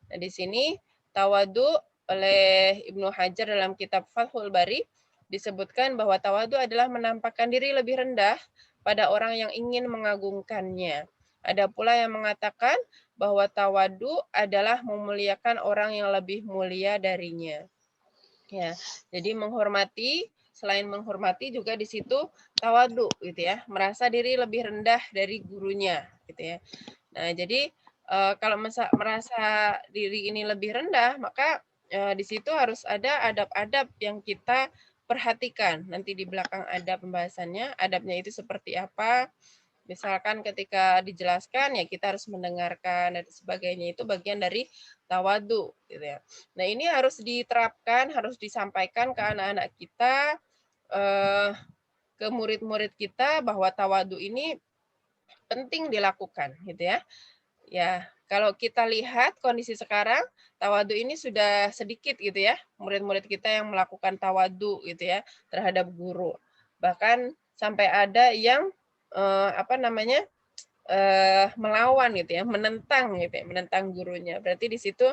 Nah, di sini tawadhu oleh Ibnu Hajar dalam kitab Fathul Bari disebutkan bahwa tawadhu adalah menampakkan diri lebih rendah pada orang yang ingin mengagungkannya. Ada pula yang mengatakan bahwa tawadhu adalah memuliakan orang yang lebih mulia darinya. Ya, jadi menghormati, selain menghormati juga di situ tawadhu gitu ya, merasa diri lebih rendah dari gurunya gitu ya. Nah, jadi kalau merasa diri ini lebih rendah, maka di situ harus ada adab-adab yang kita perhatikan. Nanti di belakang ada pembahasannya, adabnya itu seperti apa. Misalkan ketika dijelaskan ya kita harus mendengarkan dan sebagainya, itu bagian dari tawadhu gitu ya. Nah, ini harus diterapkan, harus disampaikan ke anak-anak kita, ke murid-murid kita bahwa tawadhu ini penting dilakukan gitu ya. Ya, kalau kita lihat kondisi sekarang, tawadhu ini sudah sedikit gitu ya, murid-murid kita yang melakukan tawadhu gitu ya terhadap guru. Bahkan sampai ada yang melawan gitu ya, menentang gitu ya, menentang gurunya. Berarti di situ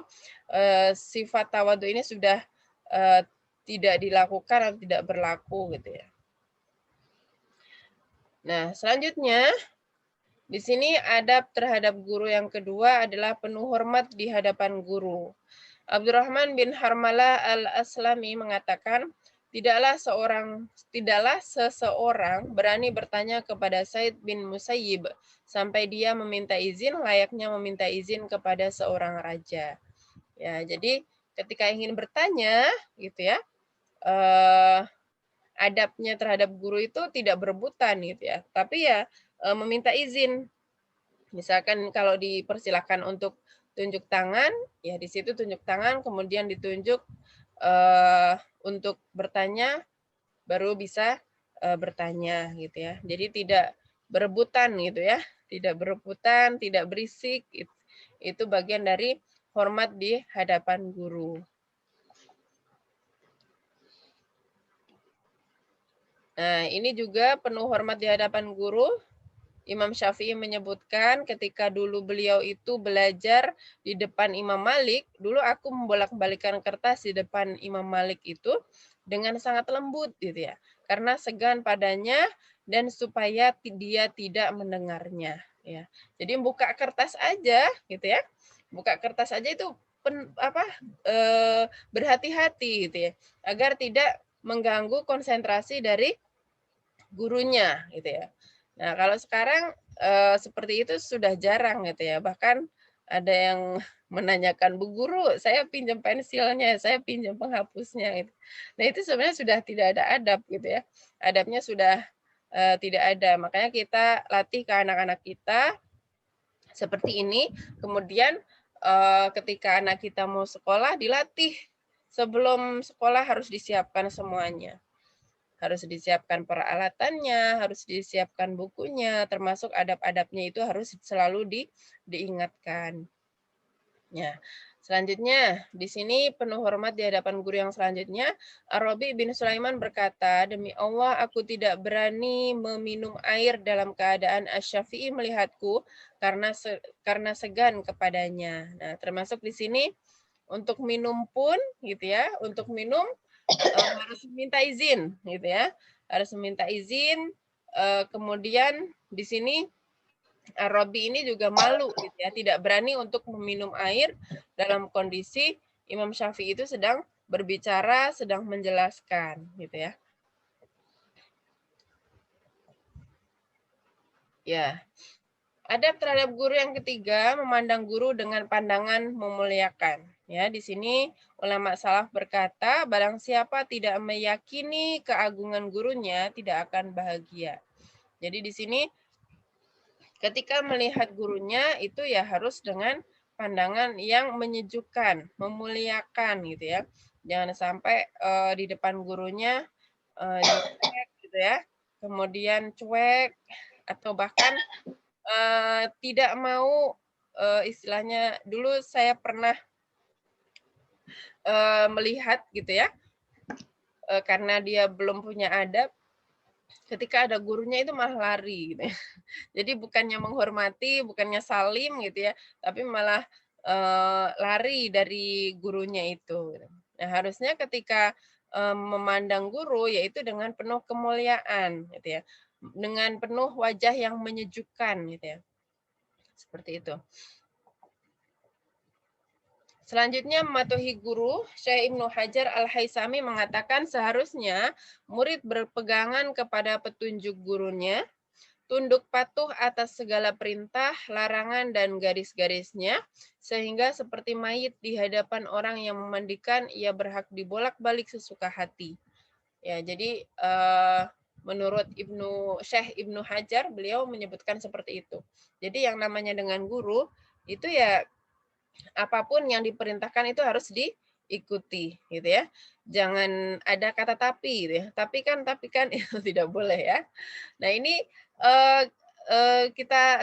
sifat tawadhu ini sudah tidak dilakukan atau tidak berlaku gitu ya. Nah, selanjutnya di sini adab terhadap guru yang kedua adalah penuh hormat di hadapan guru. Abdurrahman bin Harmalah al-Aslami mengatakan, tidaklah seseorang berani bertanya kepada Said bin Musayyib sampai dia meminta izin layaknya meminta izin kepada seorang raja. Ya, jadi ketika ingin bertanya gitu ya, adabnya terhadap guru itu tidak berebutan gitu ya, tapi ya meminta izin. Misalkan kalau dipersilakan untuk tunjuk tangan, ya di situ tunjuk tangan, kemudian ditunjuk untuk bertanya, baru bisa bertanya gitu ya. Jadi tidak berebutan gitu ya, tidak berebutan, tidak berisik. Itu bagian dari hormat di hadapan guru. Nah, ini juga penuh hormat di hadapan guru. Imam Syafi'i menyebutkan ketika dulu beliau itu belajar di depan Imam Malik, dulu aku membolak-balikan kertas di depan Imam Malik itu dengan sangat lembut gitu ya. Karena segan padanya dan supaya dia tidak mendengarnya ya. Jadi buka kertas aja gitu ya. Buka kertas aja itu berhati-hati gitu ya, agar tidak mengganggu konsentrasi dari gurunya gitu ya. Nah, kalau sekarang seperti itu sudah jarang gitu ya. Bahkan ada yang menanyakan, Bu Guru, saya pinjam pensilnya, saya pinjam penghapusnya. Gitu. Nah, itu sebenarnya sudah tidak ada adab gitu ya. Adabnya sudah tidak ada. Makanya kita latih ke anak-anak kita seperti ini. Kemudian ketika anak kita mau sekolah, dilatih. Sebelum sekolah harus disiapkan semuanya. Harus disiapkan peralatannya, harus disiapkan bukunya, termasuk adab-adabnya itu harus selalu diingatkan. Ya. Selanjutnya, di sini penuh hormat di hadapan guru yang selanjutnya, Ar-Rabi bin Sulaiman berkata, demi Allah aku tidak berani meminum air dalam keadaan Asy-Syafi'i melihatku karena segan kepadanya. Nah, termasuk di sini untuk minum pun gitu ya, untuk minum harus minta izin gitu ya, harus meminta izin. Kemudian di sini Ar-Rabi ini juga malu gitu ya, tidak berani untuk meminum air dalam kondisi Imam Syafi'i itu sedang berbicara, sedang menjelaskan gitu ya. Ya. Adab terhadap guru yang ketiga, memandang guru dengan pandangan memuliakan. Ya, di sini ulama salaf berkata, barang siapa tidak meyakini keagungan gurunya tidak akan bahagia. Jadi di sini ketika melihat gurunya itu ya harus dengan pandangan yang menyejukkan, memuliakan gitu ya. Jangan sampai di depan gurunya jelek gitu ya. Kemudian cuek atau bahkan tidak mau istilahnya, dulu saya pernah melihat gitu ya, karena dia belum punya adab, ketika ada gurunya itu malah lari gitu ya. Jadi bukannya menghormati, bukannya salim gitu ya, tapi malah lari dari gurunya itu. Nah, harusnya ketika memandang guru yaitu dengan penuh kemuliaan gitu ya, dengan penuh wajah yang menyejukkan gitu ya. Seperti itu. Selanjutnya mematuhi guru, Syekh Ibnu Hajar Al-Haisami mengatakan seharusnya murid berpegangan kepada petunjuk gurunya, tunduk patuh atas segala perintah, larangan, dan garis-garisnya, sehingga seperti mayit di hadapan orang yang memandikan, ia berhak dibolak-balik sesuka hati. Ya, jadi menurut Syekh Ibnu Hajar, beliau menyebutkan seperti itu. Jadi yang namanya dengan guru, itu ya apapun yang diperintahkan itu harus diikuti gitu ya. Jangan ada kata tapi gitu ya. Tapi kan itu tidak boleh ya. Nah, ini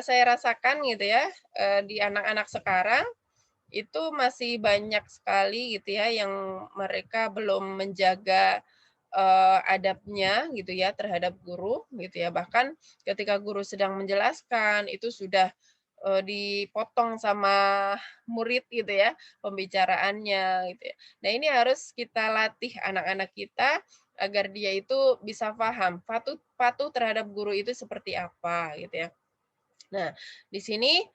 saya rasakan gitu ya, di anak-anak sekarang itu masih banyak sekali gitu ya yang mereka belum menjaga adabnya gitu ya terhadap guru gitu ya. Bahkan ketika guru sedang menjelaskan itu sudah dipotong sama murid gitu ya pembicaraannya gitu ya. Nah, ini harus kita latih anak-anak kita agar dia itu bisa paham patuh terhadap guru itu seperti apa gitu ya. Nah, di sini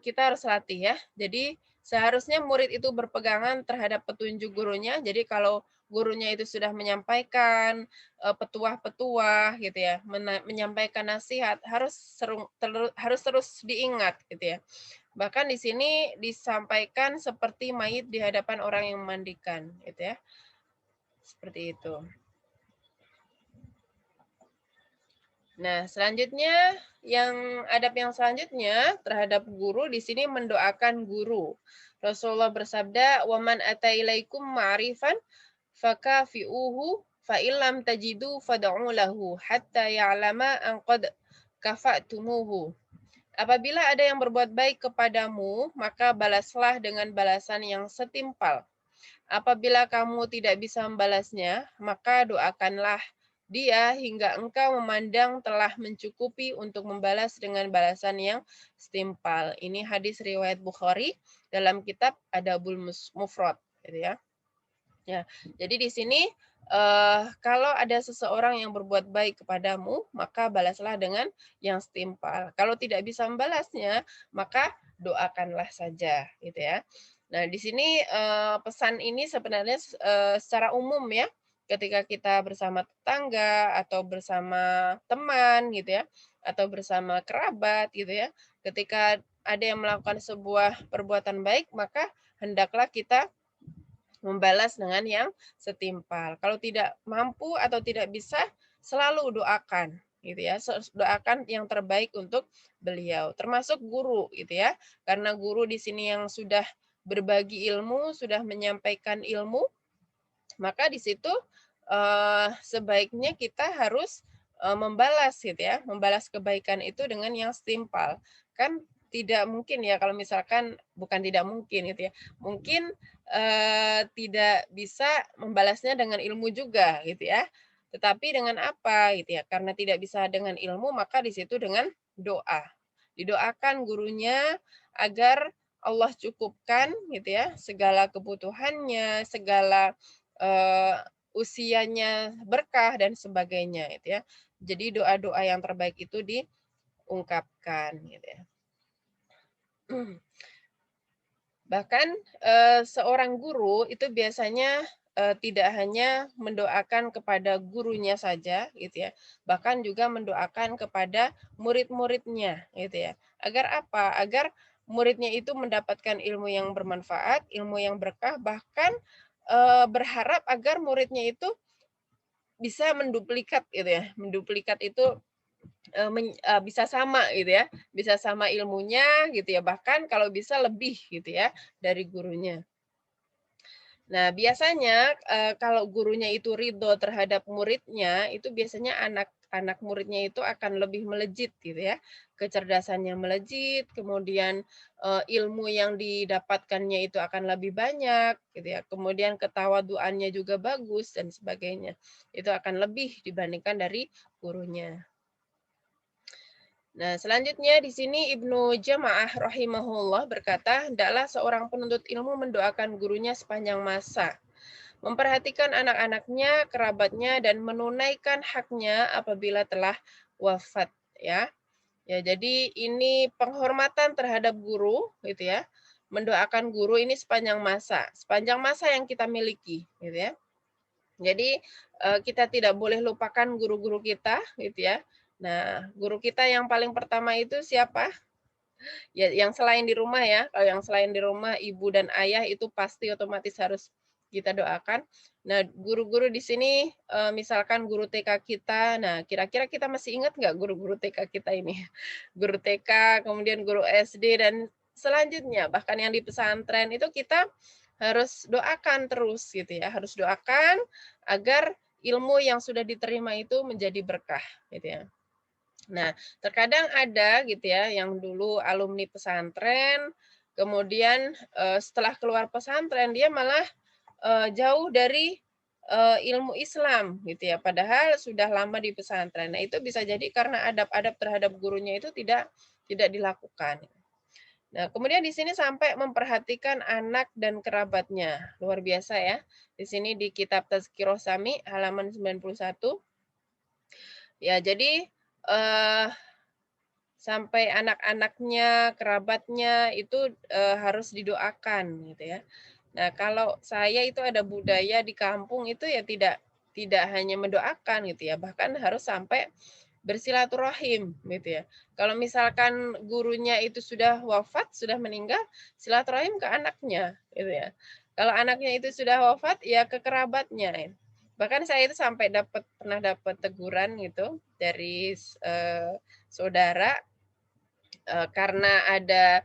kita harus latih ya. Jadi seharusnya murid itu berpegangan terhadap petunjuk gurunya. Jadi kalau gurunya itu sudah menyampaikan petuah-petuah gitu ya, menyampaikan nasihat, harus terus diingat gitu ya. Bahkan di sini disampaikan seperti mayit di hadapan orang yang memandikan gitu ya. Seperti itu. Nah, selanjutnya adab yang selanjutnya terhadap guru di sini mendoakan guru. Rasulullah bersabda, "Waman ata ilaikum ma'rifan fakafi'uhu fa illam tajidu fad'u lahu hatta ya'lama an qad kafa'tumuhu." Apabila ada yang berbuat baik kepadamu, maka balaslah dengan balasan yang setimpal. Apabila kamu tidak bisa membalasnya, maka doakanlah dia hingga engkau memandang telah mencukupi untuk membalas dengan balasan yang setimpal. Ini hadis riwayat Bukhari dalam kitab Adabul Mufrad, gitu ya. Ya, jadi di sini kalau ada seseorang yang berbuat baik kepadamu, maka balaslah dengan yang setimpal. Kalau tidak bisa membalasnya, maka doakanlah saja, gitu ya. Nah, di sini pesan ini sebenarnya secara umum ya, ketika kita bersama tetangga atau bersama teman gitu ya, atau bersama kerabat gitu ya, ketika ada yang melakukan sebuah perbuatan baik, maka hendaklah kita membalas dengan yang setimpal. Kalau tidak mampu atau tidak bisa, selalu doakan gitu ya. Doakan yang terbaik untuk beliau, termasuk guru gitu ya. Karena guru di sini yang sudah berbagi ilmu, sudah menyampaikan ilmu, maka di situ sebaiknya kita harus membalas gitu ya, membalas kebaikan itu dengan yang setimpal. Kan tidak mungkin ya kalau misalkan, bukan tidak mungkin gitu ya, mungkin tidak bisa membalasnya dengan ilmu juga gitu ya. Tetapi dengan apa gitu ya? Karena tidak bisa dengan ilmu, maka di situ dengan doa. Didoakan gurunya agar Allah cukupkan gitu ya segala kebutuhannya, segala usianya berkah dan sebagainya gitu ya. Jadi doa-doa yang terbaik itu diungkapkan gitu ya. Bahkan seorang guru itu biasanya tidak hanya mendoakan kepada gurunya saja gitu ya, bahkan juga mendoakan kepada murid-muridnya gitu ya. Agar apa? Agar muridnya itu mendapatkan ilmu yang bermanfaat, ilmu yang berkah, bahkan berharap agar muridnya itu bisa menduplikat gitu ya. Menduplikat itu bisa sama gitu ya, bisa sama ilmunya gitu ya, bahkan kalau bisa lebih gitu ya dari gurunya. Nah, biasanya kalau gurunya itu ridho terhadap muridnya, itu biasanya anak muridnya itu akan lebih melejit gitu ya. Kecerdasannya melejit, kemudian ilmu yang didapatkannya itu akan lebih banyak gitu ya. Kemudian ketawaduannya juga bagus dan sebagainya. Itu akan lebih dibandingkan dari gurunya. Nah, selanjutnya di sini Ibnu Jama'ah rahimahullah berkata, hendaklah seorang penuntut ilmu mendoakan gurunya sepanjang masa, memperhatikan anak-anaknya, kerabatnya, dan menunaikan haknya apabila telah wafat. Ya, jadi ini penghormatan terhadap guru, gitu ya. Mendoakan guru ini sepanjang masa yang kita miliki, gitu ya. Jadi kita tidak boleh lupakan guru-guru kita, gitu ya. Nah, guru kita yang paling pertama itu siapa? Ya, yang selain di rumah ya. Kalau yang selain di rumah, ibu dan ayah itu pasti otomatis harus kita doakan. Nah, guru-guru di sini, misalkan guru TK kita, nah kira-kira kita masih ingat nggak guru-guru TK kita ini? Guru TK, kemudian guru SD, dan selanjutnya, bahkan yang di pesantren itu kita harus doakan terus gitu ya. Harus doakan agar ilmu yang sudah diterima itu menjadi berkah gitu ya. Nah, terkadang ada gitu ya yang dulu alumni pesantren, kemudian setelah keluar pesantren dia malah jauh dari ilmu Islam gitu ya, padahal sudah lama di pesantren. Nah, itu bisa jadi karena adab-adab terhadap gurunya itu tidak dilakukan. Nah, kemudian di sini sampai memperhatikan anak dan kerabatnya. Luar biasa ya. Di sini di kitab Tazkirah Sami halaman 91. Ya, jadi sampai anak-anaknya, kerabatnya itu harus didoakan gitu ya. Nah, kalau saya itu ada budaya di kampung itu ya tidak hanya mendoakan gitu ya, bahkan harus sampai bersilaturahim gitu ya. Kalau misalkan gurunya itu sudah wafat, sudah meninggal, silaturahim ke anaknya gitu ya. Kalau anaknya itu sudah wafat ya ke kerabatnya. Bahkan saya itu sampai pernah dapat teguran gitu dari saudara karena ada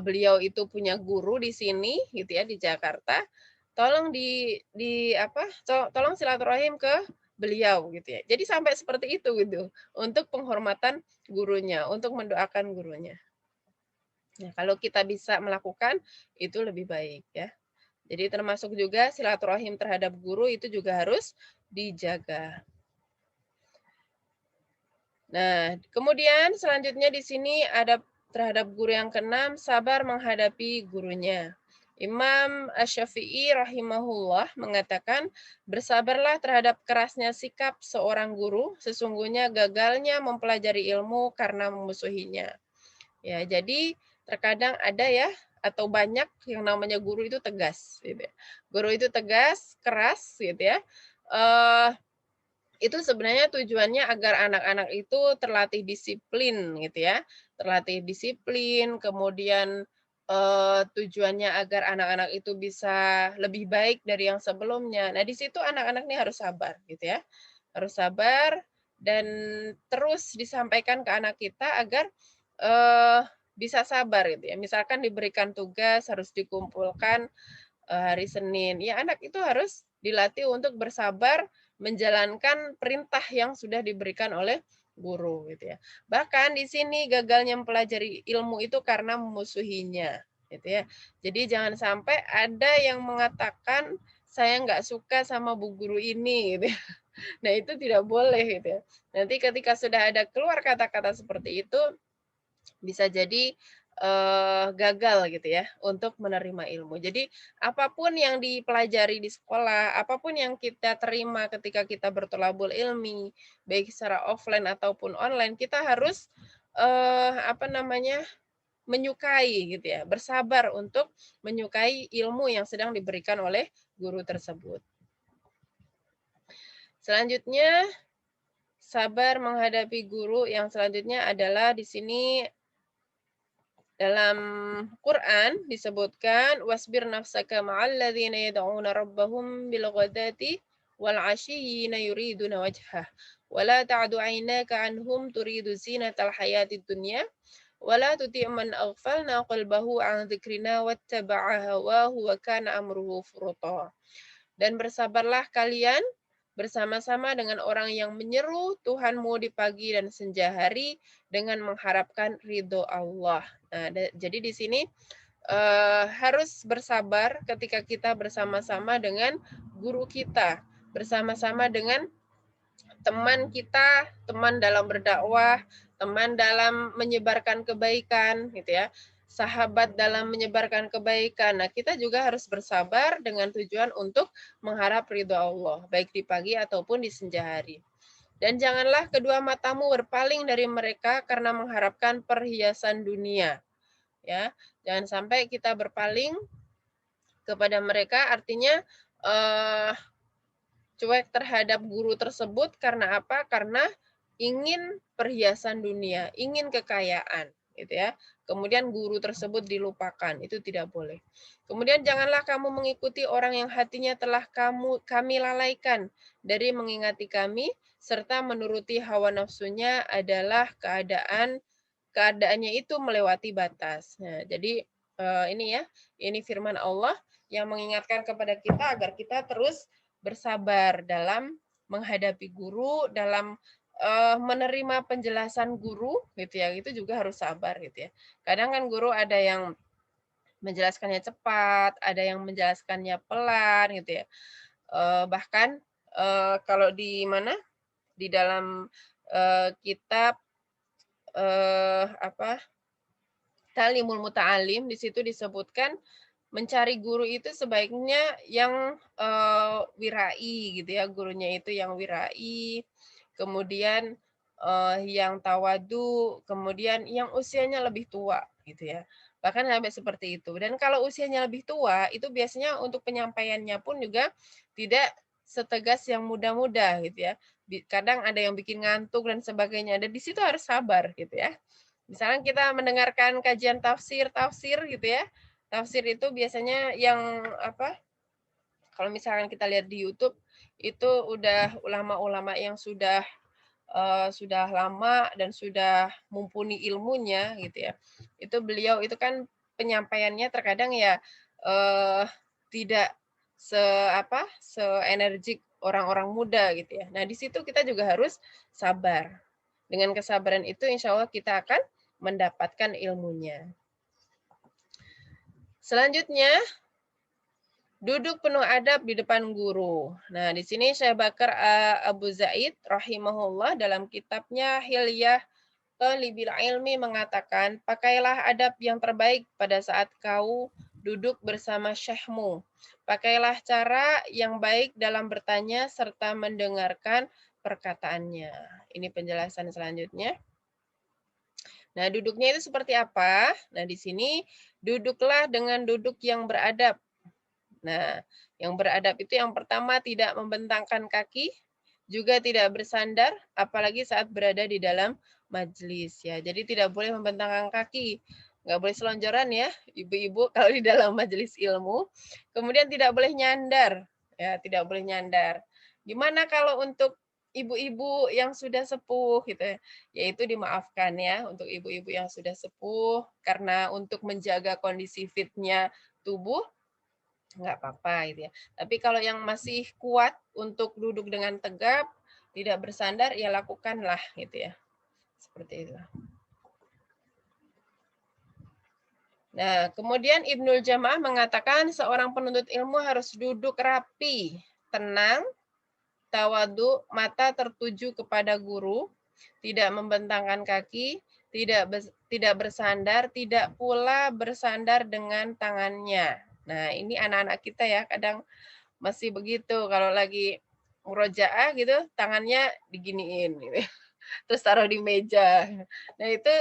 beliau itu punya guru di sini gitu ya di Jakarta. Tolong tolong silaturahim ke beliau gitu ya. Jadi sampai seperti itu gitu untuk penghormatan gurunya, untuk mendoakan gurunya. Nah, kalau kita bisa melakukan itu lebih baik ya. Jadi termasuk juga silaturahim terhadap guru itu juga harus dijaga. Nah, kemudian selanjutnya di sini ada terhadap guru yang keenam, sabar menghadapi gurunya. Imam Asy-Syafi'i rahimahullah mengatakan, bersabarlah terhadap kerasnya sikap seorang guru, sesungguhnya gagalnya mempelajari ilmu karena memusuhinya. Ya, jadi terkadang ada ya atau banyak yang namanya guru itu tegas gitu ya. Guru itu tegas, keras gitu ya. Itu sebenarnya tujuannya agar anak-anak itu terlatih disiplin gitu ya. Terlatih disiplin, kemudian tujuannya agar anak-anak itu bisa lebih baik dari yang sebelumnya. Nah, di situ anak-anak ini harus sabar gitu ya. Harus sabar dan terus disampaikan ke anak kita agar bisa sabar gitu ya. Misalkan diberikan tugas harus dikumpulkan hari Senin. Ya, anak itu harus dilatih untuk bersabar menjalankan perintah yang sudah diberikan oleh guru gitu ya. Bahkan di sini gagalnya mempelajari ilmu itu karena memusuhinya gitu ya. Jadi jangan sampai ada yang mengatakan saya nggak suka sama bu guru ini gitu ya. Nah, itu tidak boleh gitu ya. Nanti ketika sudah ada keluar kata-kata seperti itu bisa jadi gagal gitu ya untuk menerima ilmu. Jadi apapun yang dipelajari di sekolah, apapun yang kita terima ketika kita bertolabul ilmi, baik secara offline ataupun online, kita harus menyukai gitu ya, bersabar untuk menyukai ilmu yang sedang diberikan oleh guru tersebut. Selanjutnya sabar menghadapi guru yang selanjutnya adalah di sini dalam Quran disebutkan wasbir nafsaka ma'al ladzina yad'una rabbahum bil ghadati wal 'ashiyina yuriduna wajhah wa la ta'du 'ainaka 'anhum turidu zinatal hayatid dunya wa la tuti' man aghfalna qalbahu 'an dzikrina wattaba'a hawahu wa kana amruhu furuta. Dan bersabarlah kalian bersama-sama dengan orang yang menyeru Tuhanmu di pagi dan senja hari dengan mengharapkan ridho Allah. Nah, jadi di sini harus bersabar ketika kita bersama-sama dengan guru kita, bersama-sama dengan teman kita, teman dalam berdakwah, teman dalam menyebarkan kebaikan, gitu ya. Sahabat dalam menyebarkan kebaikan. Nah, kita juga harus bersabar dengan tujuan untuk mengharap ridho Allah, baik di pagi ataupun di senja hari. Dan janganlah kedua matamu berpaling dari mereka karena mengharapkan perhiasan dunia. Ya, jangan sampai kita berpaling kepada mereka, artinya cuek terhadap guru tersebut karena apa? Karena ingin perhiasan dunia, ingin kekayaan, gitu ya. Kemudian guru tersebut dilupakan, itu tidak boleh. Kemudian janganlah kamu mengikuti orang yang hatinya telah kami lalaikan dari mengingati kami, serta menuruti hawa nafsunya adalah keadaannya itu melewati batas. Nah, jadi ini ya, ini firman Allah yang mengingatkan kepada kita agar kita terus bersabar dalam menghadapi guru, dalam menerima penjelasan guru, gitu ya. Itu juga harus sabar, gitu ya. Kadang kan guru ada yang menjelaskannya cepat, ada yang menjelaskannya pelan, gitu ya. Bahkan kalau di mana di dalam kitab Ta'limul Muta'alim, di situ disebutkan mencari guru itu sebaiknya yang wirai gitu ya, gurunya itu yang wirai, kemudian yang tawadu, kemudian yang usianya lebih tua gitu ya. Bahkan sampai seperti itu. Dan kalau usianya lebih tua, itu biasanya untuk penyampaiannya pun juga tidak setegas yang muda-muda gitu ya. Kadang ada yang bikin ngantuk dan sebagainya. Dan di situ harus sabar gitu ya. Misalnya kita mendengarkan kajian tafsir gitu ya. Tafsir itu biasanya yang Kalau misalkan kita lihat di YouTube, itu udah ulama-ulama yang sudah lama dan sudah mumpuni ilmunya gitu ya. Itu beliau itu kan penyampaiannya terkadang ya tidak seenergik orang-orang muda gitu ya. Nah, di situ kita juga harus sabar. Dengan kesabaran itu insya Allah kita akan mendapatkan ilmunya. Selanjutnya, duduk penuh adab di depan guru. Nah, di sini Syekh Bakar Abu Zaid rahimahullah dalam kitabnya Hilyah Talibil Ilmi mengatakan, pakailah adab yang terbaik pada saat kau duduk bersama syekhmu. Pakailah cara yang baik dalam bertanya serta mendengarkan perkataannya. Ini penjelasan selanjutnya. Nah, duduknya itu seperti apa? Nah, di sini duduklah dengan duduk yang beradab. Nah, yang beradab itu yang pertama tidak membentangkan kaki, juga tidak bersandar, apalagi saat berada di dalam majelis ya. Jadi tidak boleh membentangkan kaki, nggak boleh selonjoran ya, ibu-ibu kalau di dalam majelis ilmu. Kemudian tidak boleh nyandar, ya tidak boleh nyandar. Gimana kalau untuk ibu-ibu yang sudah sepuh gitu ya, yaitu dimaafkan ya untuk ibu-ibu yang sudah sepuh karena untuk menjaga kondisi fitnya tubuh nggak apa-apa gitu ya. Tapi kalau yang masih kuat untuk duduk dengan tegap, tidak bersandar, ya lakukanlah gitu ya. Seperti itu. Nah, kemudian Ibnul Jamaah mengatakan seorang penuntut ilmu harus duduk rapi, tenang, tawadu, mata tertuju kepada guru, tidak membentangkan kaki, tidak bersandar, tidak pula bersandar dengan tangannya. Nah, ini anak-anak kita ya, kadang masih begitu. Kalau lagi murojaah gitu, tangannya diginiin gitu. Terus taruh di meja. Nah, itu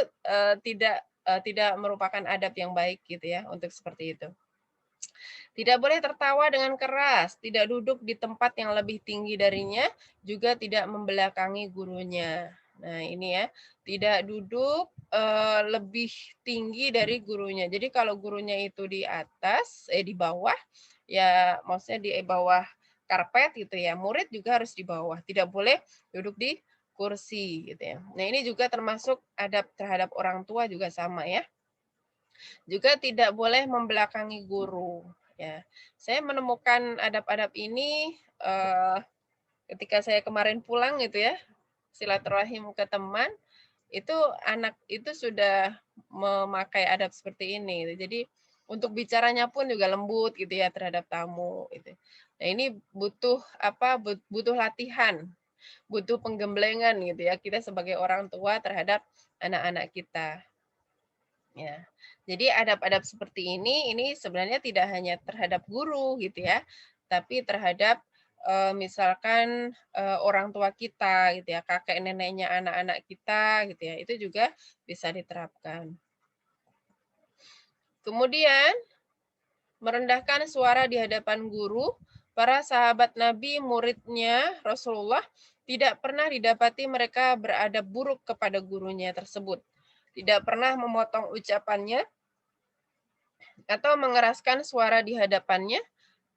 tidak merupakan adab yang baik gitu ya untuk seperti itu. Tidak boleh tertawa dengan keras, tidak duduk di tempat yang lebih tinggi darinya, juga tidak membelakangi gurunya. Nah, ini ya, tidak duduk lebih tinggi dari gurunya. Jadi kalau gurunya itu di atas, di bawah, ya maksudnya di bawah karpet gitu ya, murid juga harus di bawah. Tidak boleh duduk di kursi gitu ya. Nah, ini juga termasuk adab terhadap orang tua juga sama ya. Juga tidak boleh membelakangi guru. Ya, saya menemukan adab-adab ini ketika saya kemarin pulang gitu ya, silaturahim ke teman, itu anak itu sudah memakai adab seperti ini. Jadi untuk bicaranya pun juga lembut gitu ya terhadap tamu. Gitu. Nah ini butuh butuh latihan, butuh penggemblengan gitu ya kita sebagai orang tua terhadap anak-anak kita. Ya, jadi adab-adab seperti ini sebenarnya tidak hanya terhadap guru gitu ya, tapi terhadap misalkan orang tua kita gitu ya, kakek neneknya anak-anak kita gitu ya, itu juga bisa diterapkan. Kemudian merendahkan suara di hadapan guru, para sahabat Nabi muridnya Rasulullah tidak pernah didapati mereka beradab buruk kepada gurunya tersebut. Tidak pernah memotong ucapannya atau mengeraskan suara di hadapannya.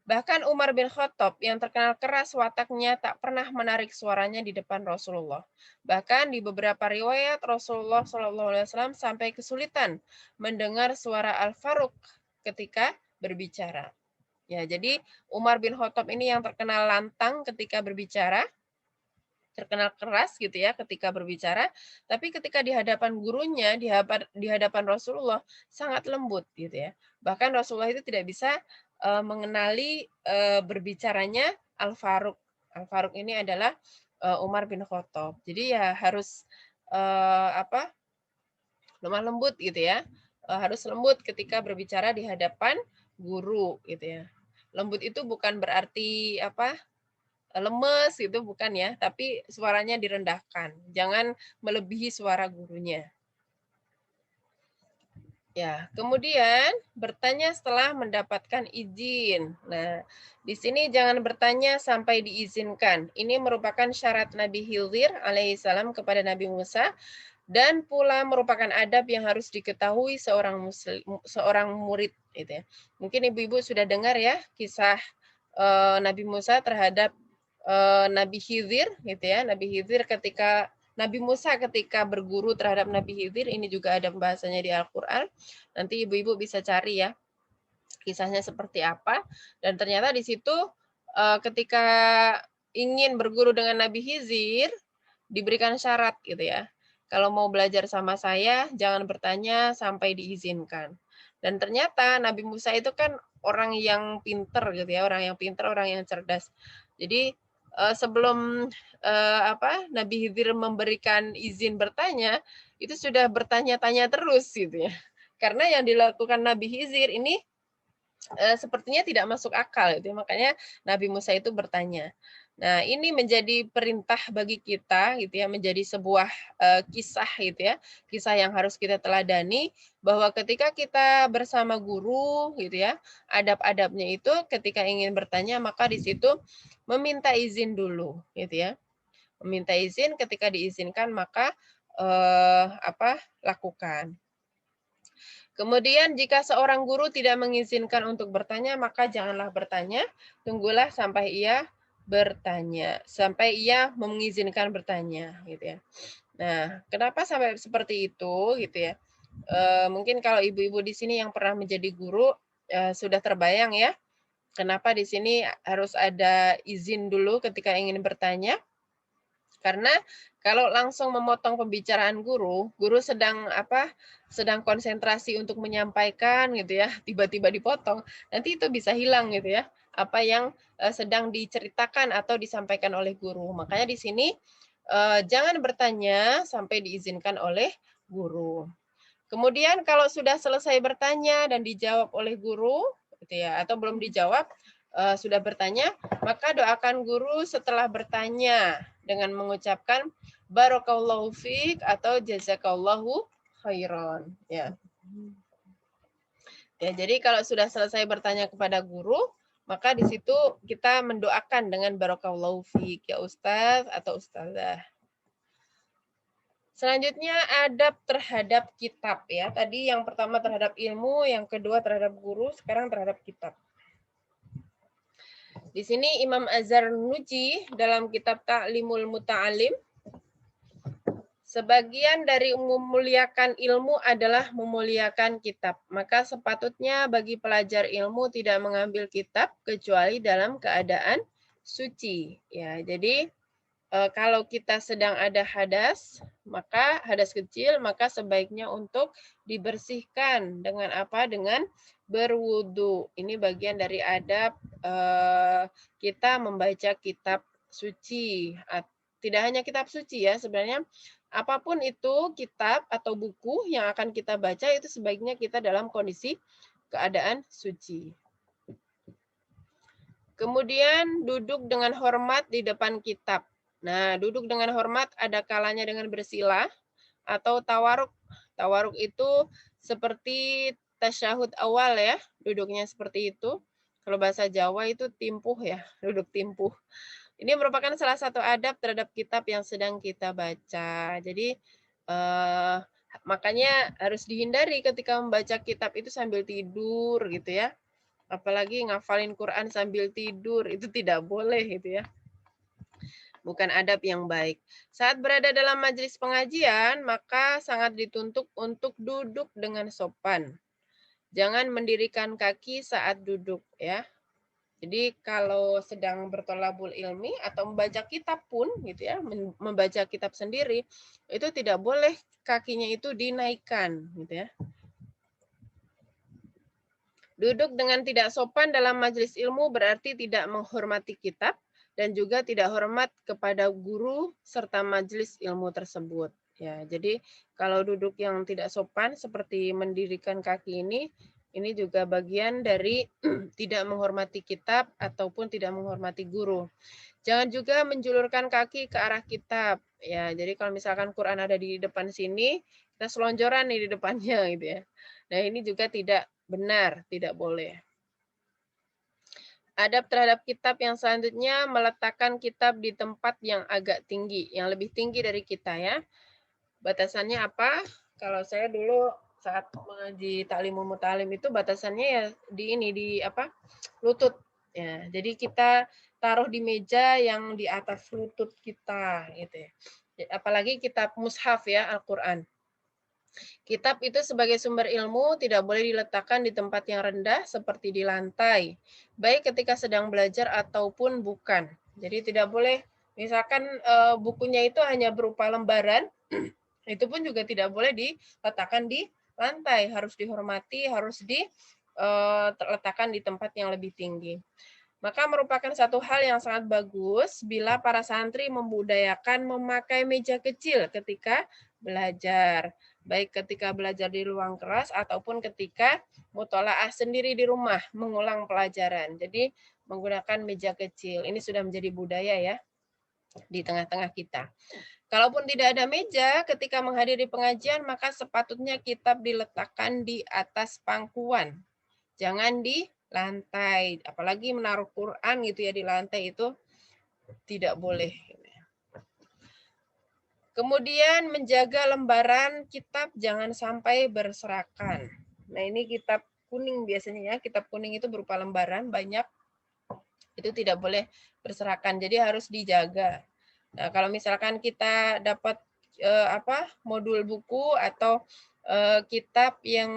Bahkan Umar bin Khattab yang terkenal keras wataknya tak pernah menarik suaranya di depan Rasulullah. Bahkan di beberapa riwayat Rasulullah SAW sampai kesulitan mendengar suara Al-Faruq ketika berbicara. Ya, jadi Umar bin Khattab ini yang terkenal lantang ketika berbicara, terkenal keras gitu ya ketika berbicara, tapi ketika di hadapan gurunya, di hadapan Rasulullah sangat lembut gitu ya. Bahkan Rasulullah itu tidak bisa mengenali berbicaranya Al-Faruq. Al-Faruq ini adalah Umar bin Khattab. Jadi ya harus lemah lembut gitu ya. Harus lembut ketika berbicara di hadapan guru gitu ya. Lembut itu bukan berarti lemes gitu bukan ya, tapi suaranya direndahkan. Jangan melebihi suara gurunya. Ya, kemudian bertanya setelah mendapatkan izin. Nah, di sini jangan bertanya sampai diizinkan. Ini merupakan syarat Nabi Khidir alaihissalam kepada Nabi Musa dan pula merupakan adab yang harus diketahui seorang murid gitu ya. Mungkin ibu-ibu sudah dengar ya kisah Nabi Musa terhadap Nabi Khidir gitu ya. Nabi Musa ketika berguru terhadap Nabi Khidir, ini juga ada pembahasannya di Al-Qur'an. Nanti ibu-ibu bisa cari ya kisahnya seperti apa. Dan ternyata di situ ketika ingin berguru dengan Nabi Khidir diberikan syarat gitu ya. Kalau mau belajar sama saya, jangan bertanya sampai diizinkan. Dan ternyata Nabi Musa itu kan orang yang pinter gitu ya, orang yang pinter, orang yang cerdas. Jadi sebelum Nabi Khidir memberikan izin bertanya, itu sudah bertanya-tanya terus gitu ya. Karena yang dilakukan Nabi Khidir ini sepertinya tidak masuk akal gitu ya. Makanya Nabi Musa itu bertanya. Nah, ini menjadi perintah bagi kita gitu ya, menjadi sebuah kisah gitu ya. Kisah yang harus kita teladani bahwa ketika kita bersama guru gitu ya, adab-adabnya itu ketika ingin bertanya maka di situ meminta izin dulu gitu ya. Meminta izin, ketika diizinkan maka lakukan. Kemudian jika seorang guru tidak mengizinkan untuk bertanya, maka janganlah bertanya, tunggulah sampai ia bertanya, sampai ia mengizinkan bertanya, gitu ya. Nah, kenapa sampai seperti itu, gitu ya? Mungkin kalau ibu-ibu di sini yang pernah menjadi guru sudah terbayang ya, kenapa di sini harus ada izin dulu ketika ingin bertanya. Karena kalau langsung memotong pembicaraan guru sedang konsentrasi untuk menyampaikan gitu ya, tiba-tiba dipotong, nanti itu bisa hilang gitu ya, apa yang sedang diceritakan atau disampaikan oleh guru. Makanya di sini jangan bertanya sampai diizinkan oleh guru. Kemudian kalau sudah selesai bertanya dan dijawab oleh guru, gitu ya, atau belum dijawab, sudah bertanya, maka doakan guru setelah bertanya dengan mengucapkan barakallahu fiik atau jazakallahu khairan. Ya. Ya, jadi kalau sudah selesai bertanya kepada guru, maka di situ kita mendoakan dengan barakallahu fiik ya Ustaz atau Ustazah. Selanjutnya adab terhadap kitab ya. Tadi yang pertama terhadap ilmu, yang kedua terhadap guru, sekarang terhadap kitab. Di sini Imam Az-Zarnuji dalam kitab Ta'limul Muta'alim, sebagian dari memuliakan ilmu adalah memuliakan kitab. Maka sepatutnya bagi pelajar ilmu tidak mengambil kitab kecuali dalam keadaan suci. Ya, jadi kalau kita sedang ada hadas, maka hadas kecil, maka sebaiknya untuk dibersihkan dengan apa? Dengan berwudu. Ini bagian dari adab kita membaca kitab suci. Tidak hanya kitab suci ya, sebenarnya apapun itu kitab atau buku yang akan kita baca itu sebaiknya kita dalam kondisi keadaan suci. Kemudian duduk dengan hormat di depan kitab. Nah, duduk dengan hormat ada kalanya dengan bersila atau tawaruk. Tawaruk itu seperti tasyahud awal ya, duduknya seperti itu. Kalau bahasa Jawa itu timpuh ya, duduk timpuh. Ini merupakan salah satu adab terhadap kitab yang sedang kita baca. Jadi makanya harus dihindari ketika membaca kitab itu sambil tidur gitu ya. Apalagi ngafalin Quran sambil tidur, itu tidak boleh gitu ya. Bukan adab yang baik. Saat berada dalam majelis pengajian, maka sangat dituntut untuk duduk dengan sopan. Jangan mendirikan kaki saat duduk ya. Jadi kalau sedang bertolabul ilmi atau membaca kitab pun gitu ya, membaca kitab sendiri, itu tidak boleh kakinya itu dinaikkan gitu ya. Duduk dengan tidak sopan dalam majelis ilmu berarti tidak menghormati kitab dan juga tidak hormat kepada guru serta majelis ilmu tersebut. Ya, jadi kalau duduk yang tidak sopan seperti mendirikan kaki ini juga bagian dari tidak menghormati kitab ataupun tidak menghormati guru. Jangan juga menjulurkan kaki ke arah kitab. Ya, jadi kalau misalkan Quran ada di depan sini, kita selonjoran nih di depannya gitu ya. Nah, ini juga tidak benar, tidak boleh. Adab terhadap kitab yang selanjutnya meletakkan kitab di tempat yang agak tinggi, yang lebih tinggi dari kita ya. Batasannya apa? Kalau saya dulu saat mengaji Ta'limul Muta'alim itu batasannya ya di lutut. Ya, jadi kita taruh di meja yang di atas lutut kita gitu ya. Apalagi kitab mushaf ya, Al-Qur'an. Kitab itu sebagai sumber ilmu tidak boleh diletakkan di tempat yang rendah seperti di lantai, baik ketika sedang belajar ataupun bukan. Jadi tidak boleh, misalkan bukunya itu hanya berupa lembaran, itu pun juga tidak boleh diletakkan di lantai, harus dihormati, harus diletakkan di tempat yang lebih tinggi. Maka merupakan satu hal yang sangat bagus bila para santri membudayakan memakai meja kecil ketika belajar. Baik ketika belajar di ruang kelas ataupun ketika mutolaah sendiri di rumah, mengulang pelajaran. Jadi menggunakan meja kecil. Ini sudah menjadi budaya ya di tengah-tengah kita. Kalaupun tidak ada meja, ketika menghadiri pengajian, maka sepatutnya kitab diletakkan di atas pangkuan. Jangan di lantai, apalagi menaruh Quran gitu ya di lantai itu tidak boleh. Kemudian menjaga lembaran kitab jangan sampai berserakan. Nah ini kitab kuning biasanya ya, kitab kuning itu berupa lembaran banyak, itu tidak boleh berserakan, jadi harus dijaga. Nah kalau misalkan kita dapat modul buku atau kitab yang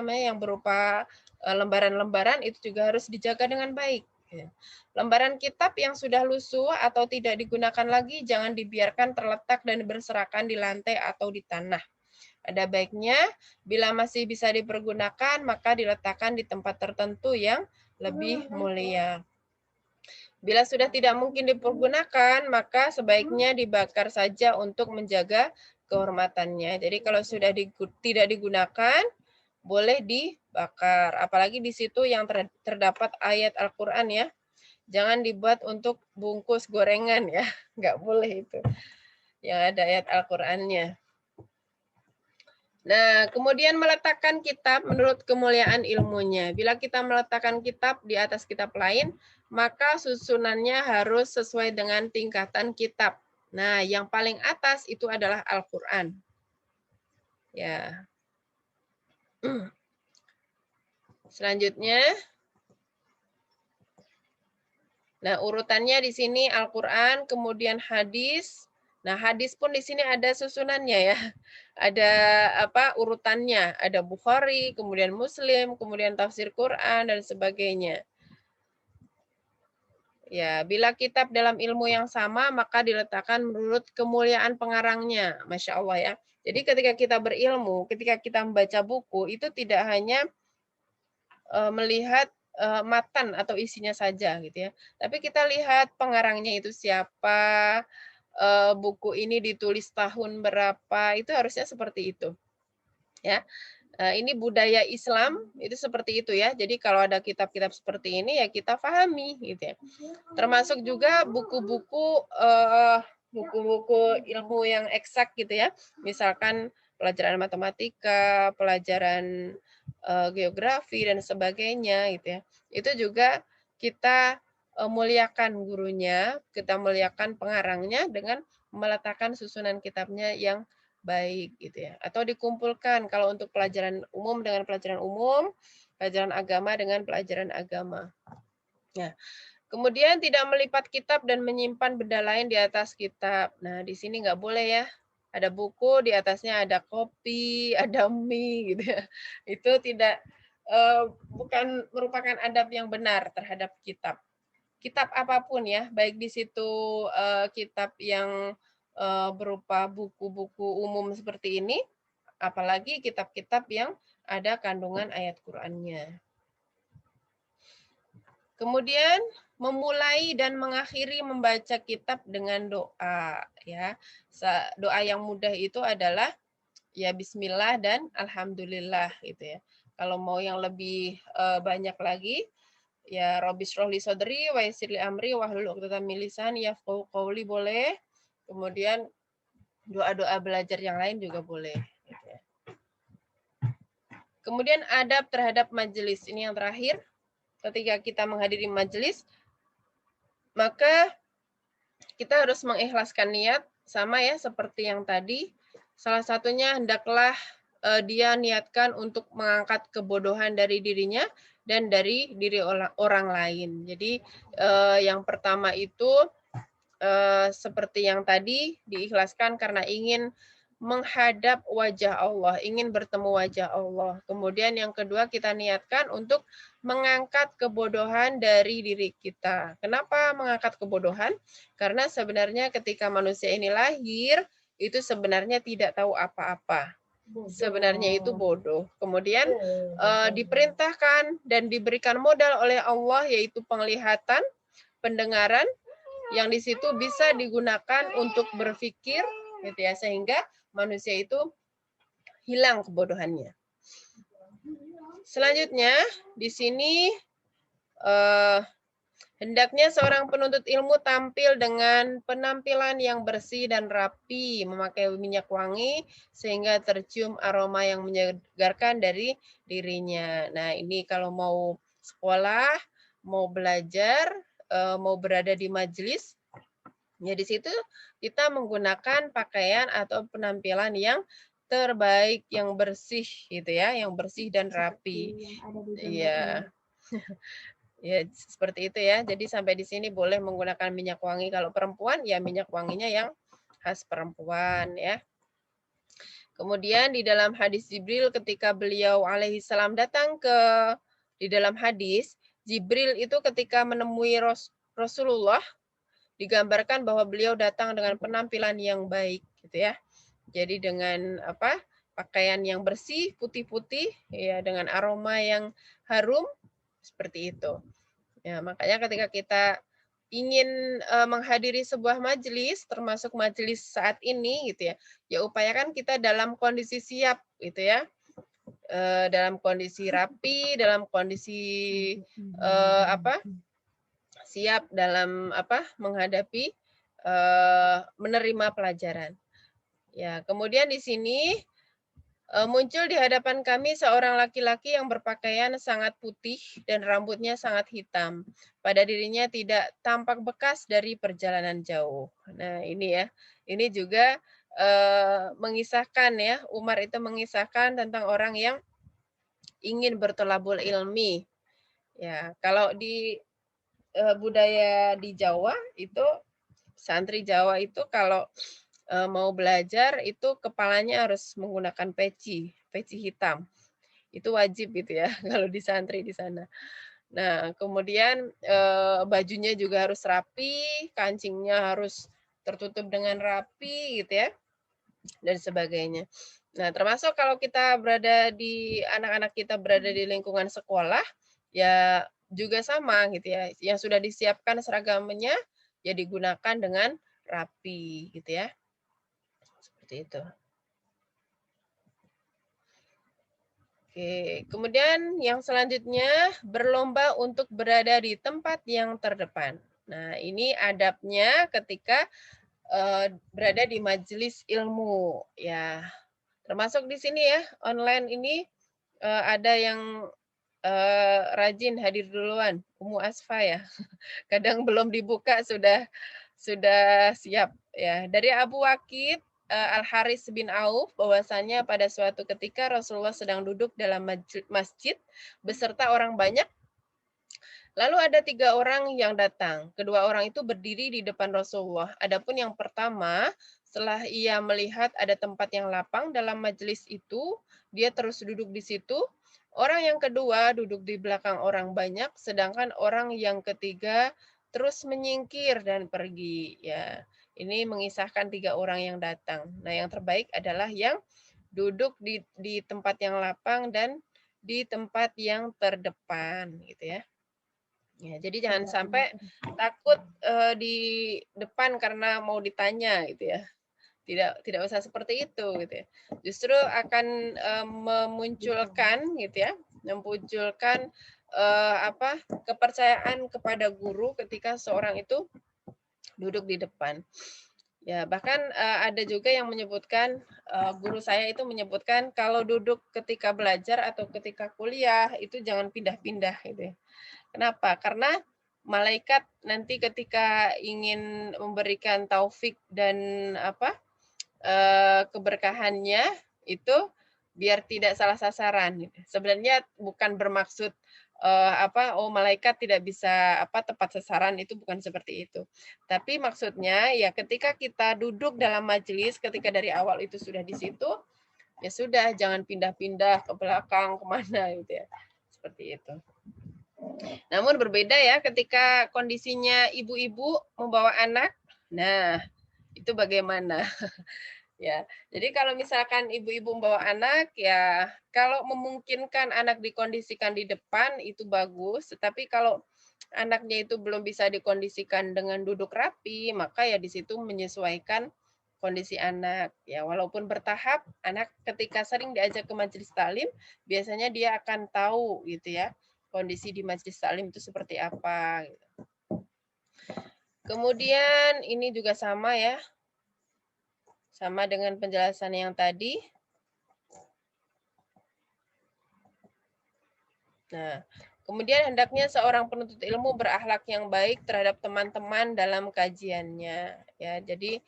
yang berupa lembaran-lembaran itu juga harus dijaga dengan baik. Lembaran kitab yang sudah lusuh atau tidak digunakan lagi jangan dibiarkan terletak dan berserakan di lantai atau di tanah. Ada baiknya bila masih bisa dipergunakan maka diletakkan di tempat tertentu yang lebih mulia. Bila sudah tidak mungkin dipergunakan maka sebaiknya dibakar saja untuk menjaga kehormatannya. Jadi kalau sudah tidak digunakan boleh dibakar, apalagi di situ yang terdapat ayat Al-Qur'an ya. Jangan dibuat untuk bungkus gorengan ya, nggak boleh itu. Yang ada ayat Al-Qur'annya. Nah, kemudian meletakkan kitab menurut kemuliaan ilmunya. Bila kita meletakkan kitab di atas kitab lain, maka susunannya harus sesuai dengan tingkatan kitab. Nah, yang paling atas itu adalah Al-Qur'an. Ya. Selanjutnya, nah urutannya di sini Al-Qur'an, kemudian hadis. Nah, hadis pun di sini ada susunannya ya. Ada urutannya, ada Bukhari, kemudian Muslim, kemudian tafsir Quran dan sebagainya. Ya, bila kitab dalam ilmu yang sama maka diletakkan menurut kemuliaan pengarangnya. Masya Allah ya. Jadi ketika kita berilmu, ketika kita membaca buku itu tidak hanya melihat matan atau isinya saja gitu ya. Tapi kita lihat pengarangnya itu siapa, buku ini ditulis tahun berapa, itu harusnya seperti itu. Ya. Ini budaya Islam itu seperti itu ya. Jadi kalau ada kitab-kitab seperti ini ya kita pahami gitu ya. Termasuk juga buku-buku ilmu yang eksak gitu ya. Misalkan pelajaran matematika, pelajaran geografi dan sebagainya gitu ya. Itu juga kita muliakan gurunya, kita muliakan pengarangnya dengan meletakkan susunan kitabnya yang baik gitu ya. Atau dikumpulkan kalau untuk pelajaran umum dengan pelajaran umum, pelajaran agama dengan pelajaran agama. Nah, kemudian tidak melipat kitab dan menyimpan benda lain di atas kitab. Nah, di sini nggak boleh ya. Ada buku, di atasnya ada kopi, ada mie gitu ya. Itu tidak bukan merupakan adab yang benar terhadap kitab. Kitab apapun ya, baik di situ kitab yang berupa buku-buku umum seperti ini, apalagi kitab-kitab yang ada kandungan ayat Qur'annya. Kemudian memulai dan mengakhiri membaca kitab dengan doa ya. Doa yang mudah itu adalah ya bismillah dan alhamdulillah gitu ya. Kalau mau yang lebih banyak lagi ya Rabbi shrah li sadri wa yassir li amri wahlul 'uqdatam min lisani yafqahu qawli boleh. Kemudian doa-doa belajar yang lain juga boleh. Gitu ya. Kemudian adab terhadap majelis. Ini yang terakhir. Ketika kita menghadiri majelis, maka kita harus mengikhlaskan niat. Sama ya seperti yang tadi. Salah satunya hendaklah dia niatkan untuk mengangkat kebodohan dari dirinya dan dari diri orang lain. Jadi yang pertama itu seperti yang tadi, diikhlaskan karena ingin menghadap wajah Allah, ingin bertemu wajah Allah. Kemudian yang kedua kita niatkan untuk mengangkat kebodohan dari diri kita. Kenapa mengangkat kebodohan? Karena sebenarnya ketika manusia ini lahir, itu sebenarnya tidak tahu apa-apa. Sebenarnya itu bodoh. Kemudian diperintahkan dan diberikan modal oleh Allah, yaitu penglihatan, pendengaran, yang di situ bisa digunakan untuk berpikir, gitu ya, sehingga manusia itu hilang kebodohannya. Selanjutnya di sini hendaknya seorang penuntut ilmu tampil dengan penampilan yang bersih dan rapi, memakai minyak wangi sehingga tercium aroma yang menyegarkan dari dirinya. Nah, ini kalau mau sekolah, mau belajar, mau berada di majelis, ya di situ kita menggunakan pakaian atau penampilan yang terbaik, yang bersih gitu ya, yang bersih dan rapi. Iya. Ya, seperti itu ya. Jadi sampai di sini boleh menggunakan minyak wangi. Kalau perempuan ya minyak wanginya yang khas perempuan ya. Kemudian di dalam hadis Jibril ketika beliau alaihi salam datang di dalam hadis, Jibril itu ketika menemui Rasulullah digambarkan bahwa beliau datang dengan penampilan yang baik gitu ya. Jadi dengan pakaian yang bersih, putih-putih ya, dengan aroma yang harum seperti itu. Ya, makanya ketika kita ingin menghadiri sebuah majelis, termasuk majelis saat ini gitu ya, ya upayakan kita dalam kondisi siap gitu ya. Dalam kondisi rapi, dalam kondisi siap dalam menghadapi menerima pelajaran. Ya, kemudian di sini muncul di hadapan kami seorang laki-laki yang berpakaian sangat putih dan rambutnya sangat hitam. Pada dirinya tidak tampak bekas dari perjalanan jauh. Nah, ini ya. Ini juga mengisahkan ya, Umar itu mengisahkan tentang orang yang ingin bertolabul ilmi. Ya, kalau di budaya di Jawa itu, santri Jawa itu kalau mau belajar itu kepalanya harus menggunakan peci hitam. Itu wajib gitu ya kalau di santri di sana. Nah, kemudian bajunya juga harus rapi, kancingnya harus tertutup dengan rapi gitu ya, dan sebagainya. Nah, termasuk kalau kita anak-anak kita berada di lingkungan sekolah, ya juga sama gitu ya. Yang sudah disiapkan seragamnya ya digunakan dengan rapi gitu ya. Seperti itu. Oke, kemudian yang selanjutnya berlomba untuk berada di tempat yang terdepan. Nah, ini adabnya ketika berada di majelis ilmu ya. Termasuk di sini ya, online ini ada yang rajin hadir duluan, Ummu Asfa ya. Kadang belum dibuka sudah siap ya. Dari Abu Waqid Al-Haris bin Auf bahwasanya pada suatu ketika Rasulullah sedang duduk dalam masjid beserta orang banyak. Lalu ada 3 orang yang datang. Kedua orang itu berdiri di depan Rasulullah. Adapun yang pertama, setelah ia melihat ada tempat yang lapang dalam majelis itu, dia terus duduk di situ. Orang yang kedua duduk di belakang orang banyak, sedangkan orang yang ketiga terus menyingkir dan pergi. Ya, ini mengisahkan 3 orang yang datang. Nah, yang terbaik adalah yang duduk di tempat yang lapang dan di tempat yang terdepan, gitu ya. Ya, jadi jangan sampai takut di depan karena mau ditanya, gitu ya. Tidak usah seperti itu, gitu ya. Justru akan memunculkan, gitu ya, memunculkan kepercayaan kepada guru ketika seorang itu duduk di depan. Ya, bahkan ada juga yang menyebutkan, guru saya itu menyebutkan kalau duduk ketika belajar atau ketika kuliah itu jangan pindah-pindah, gitu ya. Kenapa? Karena malaikat nanti ketika ingin memberikan taufik dan keberkahannya itu biar tidak salah sasaran. Sebenarnya bukan bermaksud malaikat tidak bisa tepat sasaran, itu bukan seperti itu. Tapi maksudnya ya ketika kita duduk dalam majelis, ketika dari awal itu sudah di situ, ya sudah, jangan pindah-pindah ke belakang kemana gitu ya, seperti itu. Namun berbeda ya ketika kondisinya ibu-ibu membawa anak. Nah, itu bagaimana? Ya, jadi kalau misalkan ibu-ibu membawa anak, ya kalau memungkinkan anak dikondisikan di depan itu bagus, tetapi kalau anaknya itu belum bisa dikondisikan dengan duduk rapi, maka ya di situ menyesuaikan kondisi anak. Ya, walaupun bertahap, anak ketika sering diajak ke majelis taklim, biasanya dia akan tahu gitu ya, kondisi di majelis taklim itu seperti apa. Gitu. Kemudian ini juga sama ya, sama dengan penjelasan yang tadi. Nah, kemudian hendaknya seorang penuntut ilmu berakhlak yang baik terhadap teman-teman dalam kajiannya. Ya, jadi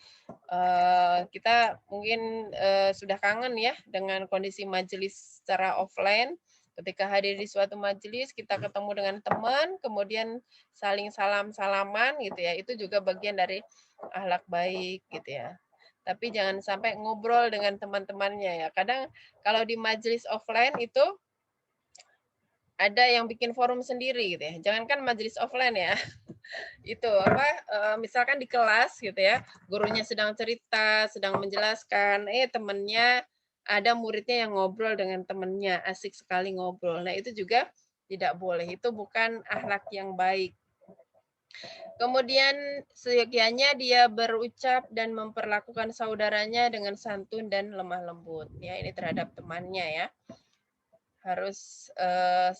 kita mungkin sudah kangen ya dengan kondisi majelis secara offline. Ketika hadir di suatu majelis, kita ketemu dengan teman, kemudian saling salam-salaman gitu ya. Itu juga bagian dari akhlak baik gitu ya. Tapi jangan sampai ngobrol dengan teman-temannya ya. Kadang kalau di majelis offline itu ada yang bikin forum sendiri gitu ya. Jangankan majelis offline ya. Itu misalkan di kelas gitu ya, gurunya sedang cerita, sedang menjelaskan, temennya ada muridnya yang ngobrol dengan temennya, asik sekali ngobrol. Nah, itu juga tidak boleh. Itu bukan akhlak yang baik. Kemudian seyogianya dia berucap dan memperlakukan saudaranya dengan santun dan lemah lembut. Ya, ini terhadap temannya ya. Harus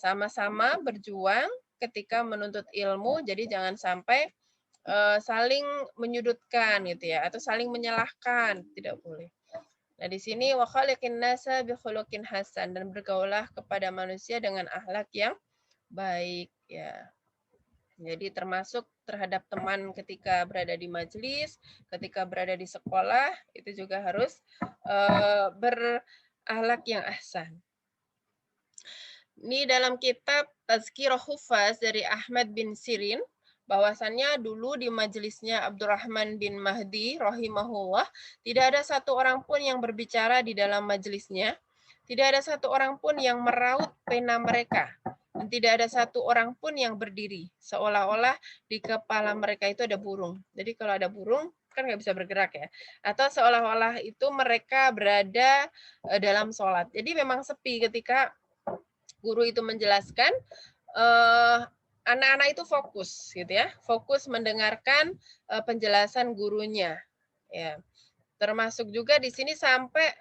sama-sama berjuang ketika menuntut ilmu, jadi jangan sampai saling menyudutkan gitu ya, atau saling menyalahkan, tidak boleh. Nah, di sini wa khaliqin nasa bi khuluqin hasan, dan bergaulah kepada manusia dengan akhlak yang baik ya. Jadi termasuk terhadap teman ketika berada di majelis, ketika berada di sekolah, itu juga harus berakhlak yang ahsan. Ini dalam kitab Tazkirah Hufaz dari Ahmad bin Sirin, bahwasannya dulu di majelisnya Abdurrahman bin Mahdi rahimahullah, tidak ada satu orang pun yang berbicara di dalam majelisnya, tidak ada satu orang pun yang meraut pena mereka, dan tidak ada satu orang pun yang berdiri, seolah-olah di kepala mereka itu ada burung. Jadi kalau ada burung, kan nggak bisa bergerak ya. Atau seolah-olah itu mereka berada dalam sholat. Jadi memang sepi ketika guru itu menjelaskan, anak-anak itu fokus gitu ya, fokus mendengarkan penjelasan gurunya. Ya, termasuk juga di sini sampai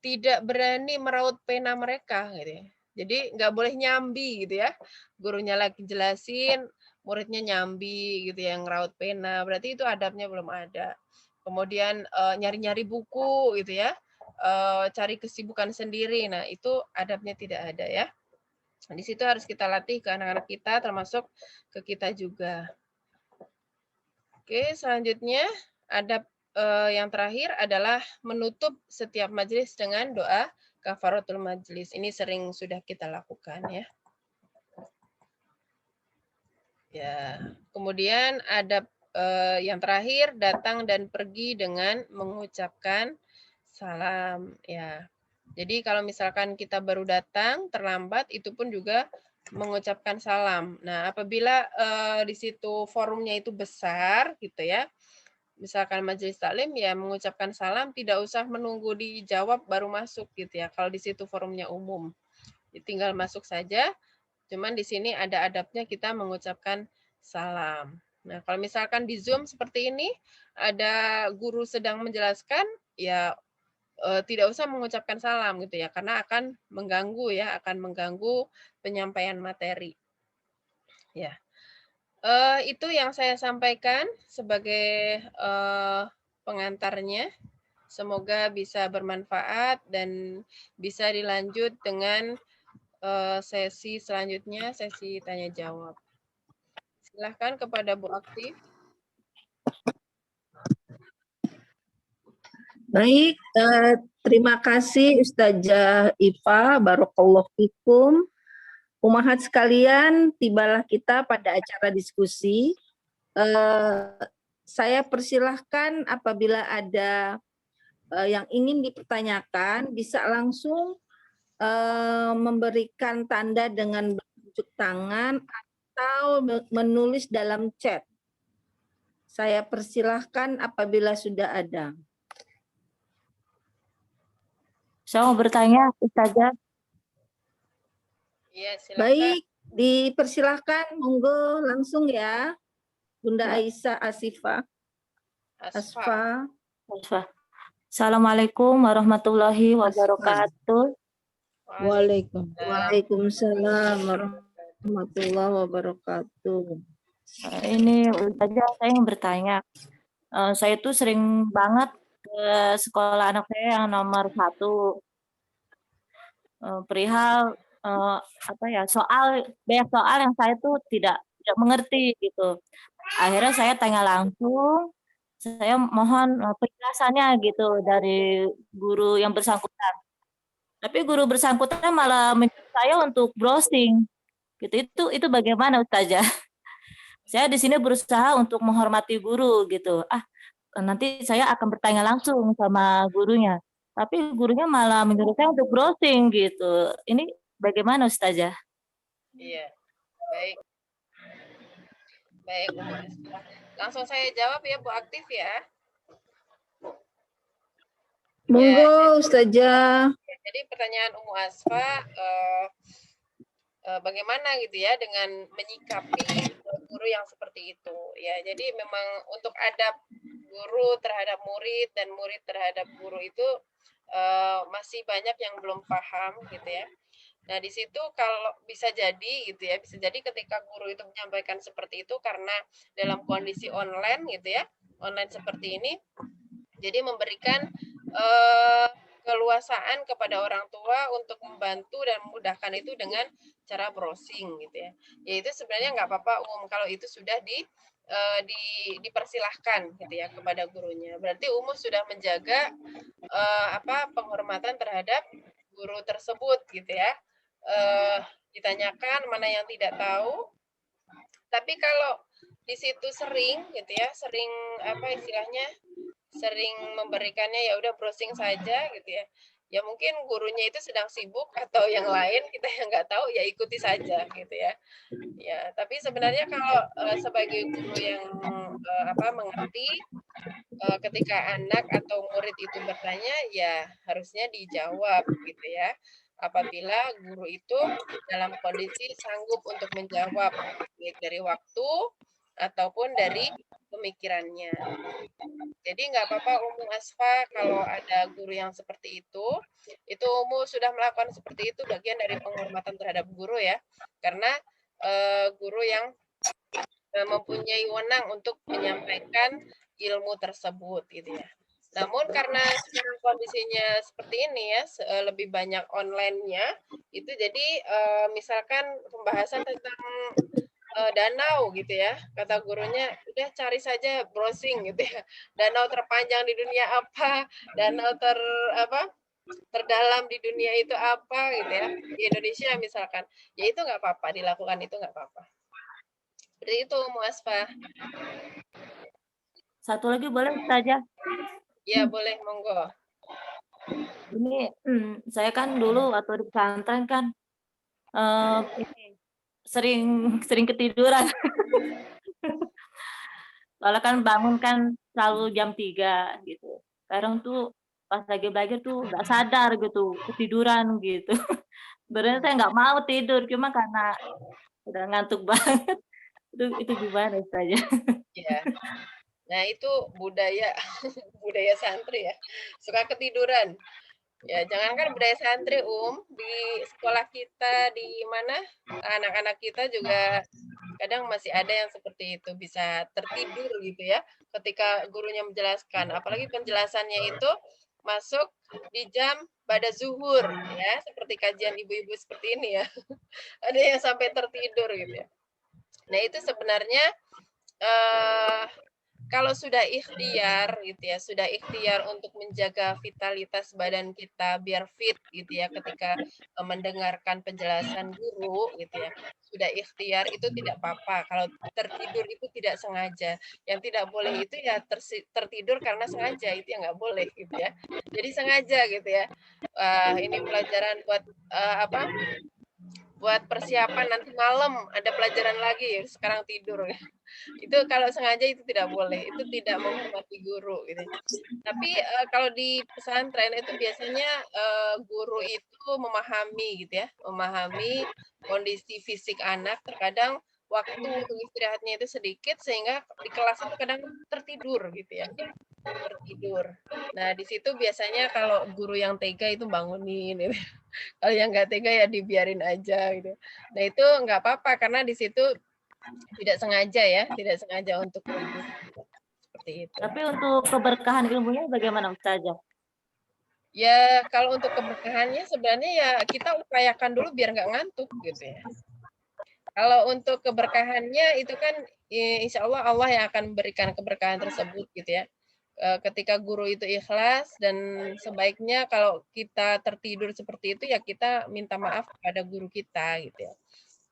tidak berani meraut pena mereka gitu ya. Jadi nggak boleh nyambi gitu ya. Gurunya lagi jelasin, muridnya nyambi gitu ya, ngeraut pena. Berarti itu adabnya belum ada. Kemudian nyari-nyari buku gitu ya. Cari kesibukan sendiri. Nah, itu adabnya tidak ada ya. Di situ harus kita latih ke anak-anak kita, termasuk ke kita juga. Oke, selanjutnya adab yang terakhir adalah menutup setiap majelis dengan doa kafaratul majelis. Ini sering sudah kita lakukan ya. Ya, kemudian adab yang terakhir, datang dan pergi dengan mengucapkan salam ya. Jadi kalau misalkan kita baru datang terlambat, itu pun juga mengucapkan salam. Nah, apabila di situ forumnya itu besar gitu ya, misalkan majelis taklim ya mengucapkan salam, tidak usah menunggu dijawab baru masuk gitu ya. Kalau di situ forumnya umum, tinggal masuk saja. Cuman di sini ada adabnya kita mengucapkan salam. Nah, kalau misalkan di Zoom seperti ini, ada guru sedang menjelaskan, ya tidak usah mengucapkan salam gitu ya, karena akan mengganggu ya, akan mengganggu penyampaian materi. Ya, itu yang saya sampaikan sebagai pengantarnya. Semoga bisa bermanfaat dan bisa dilanjut dengan sesi selanjutnya, sesi tanya jawab. Silahkan kepada Bu Aktif. Baik, terima kasih Ustazah Iva, barakallahu fikum. Umahat sekalian, tibalah kita pada acara diskusi. Saya persilahkan apabila ada yang ingin dipertanyakan, bisa langsung memberikan tanda dengan bertunjuk tangan atau menulis dalam chat. Saya persilahkan apabila sudah ada. Saya mau bertanya, Ustazah. Iya, silakan. Baik, dipersilahkan, monggo langsung ya, Bunda Ya. Aisyah Asifah. Asfa. Asfa. Assalamualaikum warahmatullahi wabarakatuh. Waalaikumsalam warahmatullahi wabarakatuh. Ini Ustazah, saya ingin bertanya. Saya tuh sering banget ke sekolah anak saya yang nomor 1. Perihal banyak soal yang saya tuh tidak mengerti gitu. Akhirnya saya tanya langsung, saya mohon penjelasannya gitu dari guru yang bersangkutan. Tapi guru bersangkutan malah menyuruh saya untuk browsing. Gitu. Itu bagaimana Ustazah? Saya di sini berusaha untuk menghormati guru gitu. Nanti saya akan bertanya langsung sama gurunya. Tapi gurunya malah menyuruh saya untuk browsing gitu. Ini bagaimana Ustazah? Iya, baik. Baik, Umu Asfa. Langsung saya jawab ya, Bu Aktif ya. Monggo Ustazah. Jadi pertanyaan Umu Asfa, bagaimana gitu ya dengan menyikapi guru yang seperti itu ya. Jadi memang untuk adab guru terhadap murid dan murid terhadap guru itu masih banyak yang belum paham gitu ya. Nah di situ kalau bisa jadi gitu ya, bisa jadi ketika guru itu menyampaikan seperti itu karena dalam kondisi online gitu ya, online seperti ini, jadi memberikan keluasaan kepada orang tua untuk membantu dan memudahkan itu dengan cara browsing gitu ya. Ya itu sebenarnya nggak apa-apa umum kalau itu sudah dipersilahkan gitu ya kepada gurunya. Berarti umum sudah menjaga penghormatan terhadap guru tersebut gitu ya. Ditanyakan mana yang tidak tahu. Tapi kalau di situ sering gitu ya, sering sering memberikannya ya udah browsing saja gitu ya. Ya mungkin gurunya itu sedang sibuk atau yang lain kita yang nggak tahu ya ikuti saja gitu ya. Ya, tapi sebenarnya kalau sebagai guru yang mengerti ketika anak atau murid itu bertanya ya harusnya dijawab gitu ya. Apabila guru itu dalam kondisi sanggup untuk menjawab baik dari waktu ataupun dari pemikirannya. Jadi nggak apa-apa Umu Asfa kalau ada guru yang seperti itu Umu sudah melakukan seperti itu bagian dari penghormatan terhadap guru ya, karena guru yang mempunyai wewenang untuk menyampaikan ilmu tersebut gitu ya. Namun karena sekarang kondisinya seperti ini ya, lebih banyak online-nya, itu jadi misalkan pembahasan tentang danau gitu ya, kata gurunya udah cari saja browsing gitu ya, danau terpanjang di dunia apa, danau terdalam di dunia itu apa gitu ya, di Indonesia misalkan, ya itu nggak apa-apa dilakukan, itu nggak apa-apa. Seperti itu Mu Asfa. Satu lagi boleh Ustazah? Ya boleh, monggo. Ini saya kan dulu waktu di pesantren kan sering ketiduran. Soalnya kan bangun kan selalu jam 3 gitu. Sekarang tuh pas lagi belajar tuh nggak sadar gitu, ketiduran gitu. Sebenarnya saya nggak mau tidur, cuma karena udah ngantuk banget. Itu gimana Ustazah? Ya. Nah, itu budaya budaya santri ya. Suka ketiduran. Ya, jangankan budaya santri, di sekolah kita di mana anak-anak kita juga kadang masih ada yang seperti itu, bisa tertidur gitu ya ketika gurunya menjelaskan. Apalagi penjelasannya itu masuk di jam pada zuhur ya, seperti kajian ibu-ibu seperti ini ya. Ada yang sampai tertidur gitu ya. Nah, itu sebenarnya kalau sudah ikhtiar gitu ya, sudah ikhtiar untuk menjaga vitalitas badan kita biar fit gitu ya ketika mendengarkan penjelasan guru gitu ya. Sudah ikhtiar itu tidak apa-apa. Kalau tertidur itu tidak sengaja. Yang tidak boleh itu ya tertidur karena sengaja, itu yang nggak boleh gitu ya. Jadi sengaja gitu ya. Ini pelajaran buat buat persiapan nanti malam ada pelajaran lagi, sekarang tidur. Itu kalau sengaja itu tidak boleh, itu tidak menghormati guru gitu. Tapi kalau di pesantren itu biasanya guru itu memahami gitu ya, memahami kondisi fisik anak. Terkadang waktu untuk istirahatnya itu sedikit sehingga di kelas itu kadang tertidur gitu ya, tertidur. Nah di situ biasanya kalau guru yang tega itu bangunin gitu. Kalau yang nggak tega ya dibiarin aja gitu. Nah itu nggak apa-apa karena di situ tidak sengaja ya, tidak sengaja untuk tidur. Seperti itu. Tapi untuk keberkahan ilmunya bagaimana Ustazah? Ya kalau untuk keberkahannya sebenarnya ya kita upayakan dulu biar nggak ngantuk gitu ya. Kalau untuk keberkahannya itu kan insya Allah Allah yang akan memberikan keberkahan tersebut gitu ya. Ketika guru itu ikhlas dan sebaiknya kalau kita tertidur seperti itu ya kita minta maaf kepada guru kita gitu ya.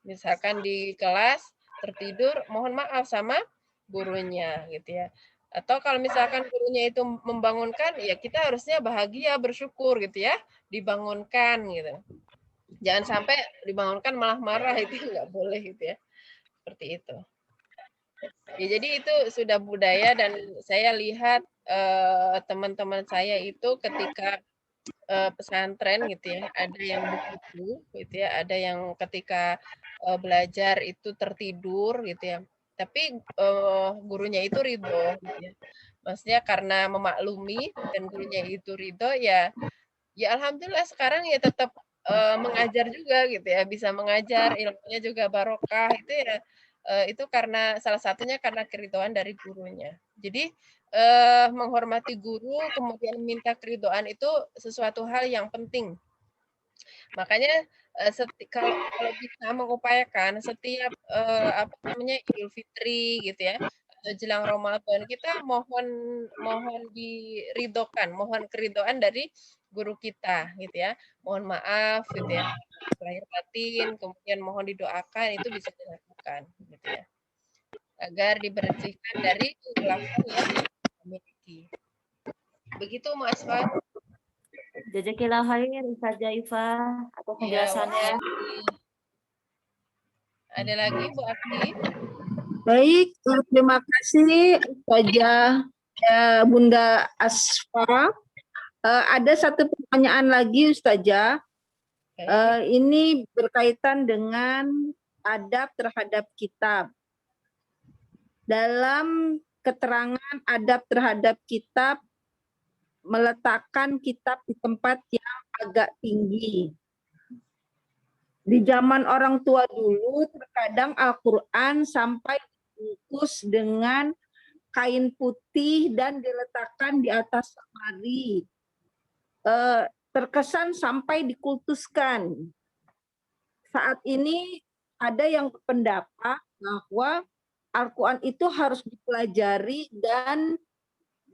Misalkan di kelas tertidur mohon maaf sama gurunya gitu ya. Atau kalau misalkan gurunya itu membangunkan ya kita harusnya bahagia bersyukur gitu ya, dibangunkan gitu. Jangan sampai dibangunkan malah marah, itu nggak boleh gitu ya. Seperti itu. Ya, jadi itu sudah budaya dan saya lihat teman-teman saya itu ketika pesantren gitu ya, ada yang begitu gitu ya, ada yang ketika belajar itu tertidur gitu ya. Tapi gurunya itu ridho gitu ya. Maksudnya karena memaklumi dan gurunya itu ridho ya alhamdulillah sekarang ya tetap mengajar juga gitu ya, bisa mengajar, ilmunya juga barokah itu ya itu karena salah satunya karena keridhaan dari gurunya. Jadi menghormati guru kemudian minta keridhaan itu sesuatu hal yang penting. Makanya kalau bisa mengupayakan setiap Idul Fitri gitu ya, jelang Ramadan kita mohon diridhokan, mohon keridhaan dari guru kita gitu ya. Mohon maaf gitu ya. Lahir batin, kemudian mohon didoakan itu bisa dilakukan gitu ya. Agar dibersihkan dari kegelapan yang dimiliki. Begitu Mas Asfar. Jazakillah khair Ustazah Iva atas Ya, penjelasannya. ada lagi Bu Akti? Baik, terima kasih Ustazah Bunda Asfara. Ada satu pertanyaan lagi Ustazah. Ini berkaitan dengan adab terhadap kitab. Dalam keterangan adab terhadap kitab, meletakkan kitab di tempat yang agak tinggi. Di zaman orang tua dulu, terkadang Al-Quran sampai dibungkus dengan kain putih dan diletakkan di atas lemari. Terkesan sampai dikultuskan. Saat ini ada yang berpendapat bahwa Al-Quran itu harus dipelajari dan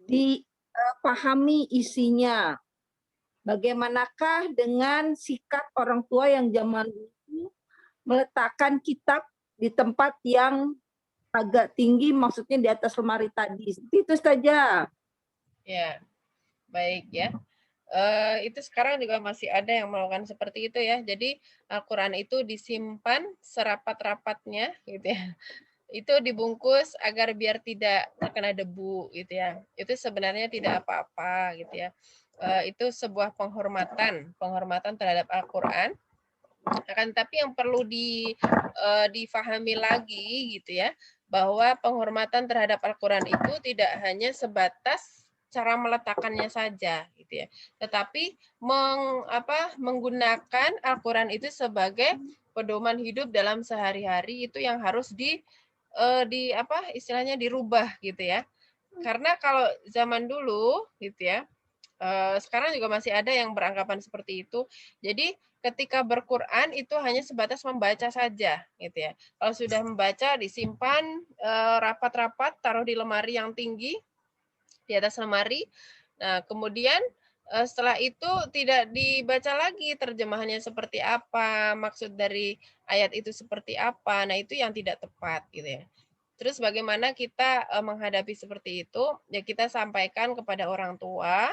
dipahami isinya. Bagaimanakah dengan sikap orang tua yang zaman dulu meletakkan kitab di tempat yang agak tinggi, maksudnya di atas lemari tadi. Itu saja. Ya, baik ya. Itu sekarang juga masih ada yang melakukan seperti itu ya. Jadi Al-Quran itu disimpan serapat-rapatnya gitu ya. Itu dibungkus agar biar tidak terkena debu gitu ya. Itu sebenarnya tidak apa-apa gitu ya. Itu sebuah penghormatan terhadap Al-Quran. Akan tapi yang perlu difahami lagi gitu ya, bahwa penghormatan terhadap Al-Quran itu tidak hanya sebatas cara meletakkannya saja gitu ya, tetapi menggunakan Al-Quran itu sebagai pedoman hidup dalam sehari-hari itu yang harus istilahnya dirubah gitu ya. Karena kalau zaman dulu gitu ya, sekarang juga masih ada yang beranggapan seperti itu. Jadi ketika berquran itu hanya sebatas membaca saja, gitu ya. Kalau sudah membaca disimpan rapat-rapat, taruh di lemari yang tinggi, di atas lemari. Nah, kemudian setelah itu tidak dibaca lagi terjemahannya seperti apa, maksud dari ayat itu seperti apa. Nah, itu yang tidak tepat gitu ya. Terus bagaimana kita menghadapi seperti itu? Ya kita sampaikan kepada orang tua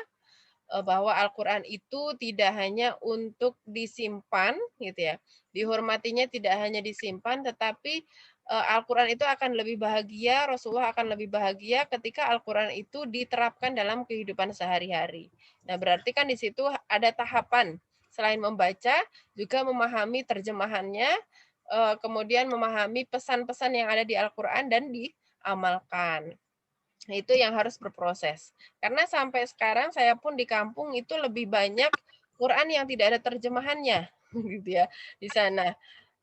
bahwa Al-Qur'an itu tidak hanya untuk disimpan gitu ya. Dihormatinya tidak hanya disimpan tetapi Al-Quran itu akan lebih bahagia, Rasulullah akan lebih bahagia ketika Al-Quran itu diterapkan dalam kehidupan sehari-hari. Nah, berarti kan di situ ada tahapan. Selain membaca, juga memahami terjemahannya, kemudian memahami pesan-pesan yang ada di Al-Quran dan diamalkan. Nah, itu yang harus berproses. Karena sampai sekarang saya pun di kampung itu lebih banyak Quran yang tidak ada terjemahannya, gitu ya, di sana.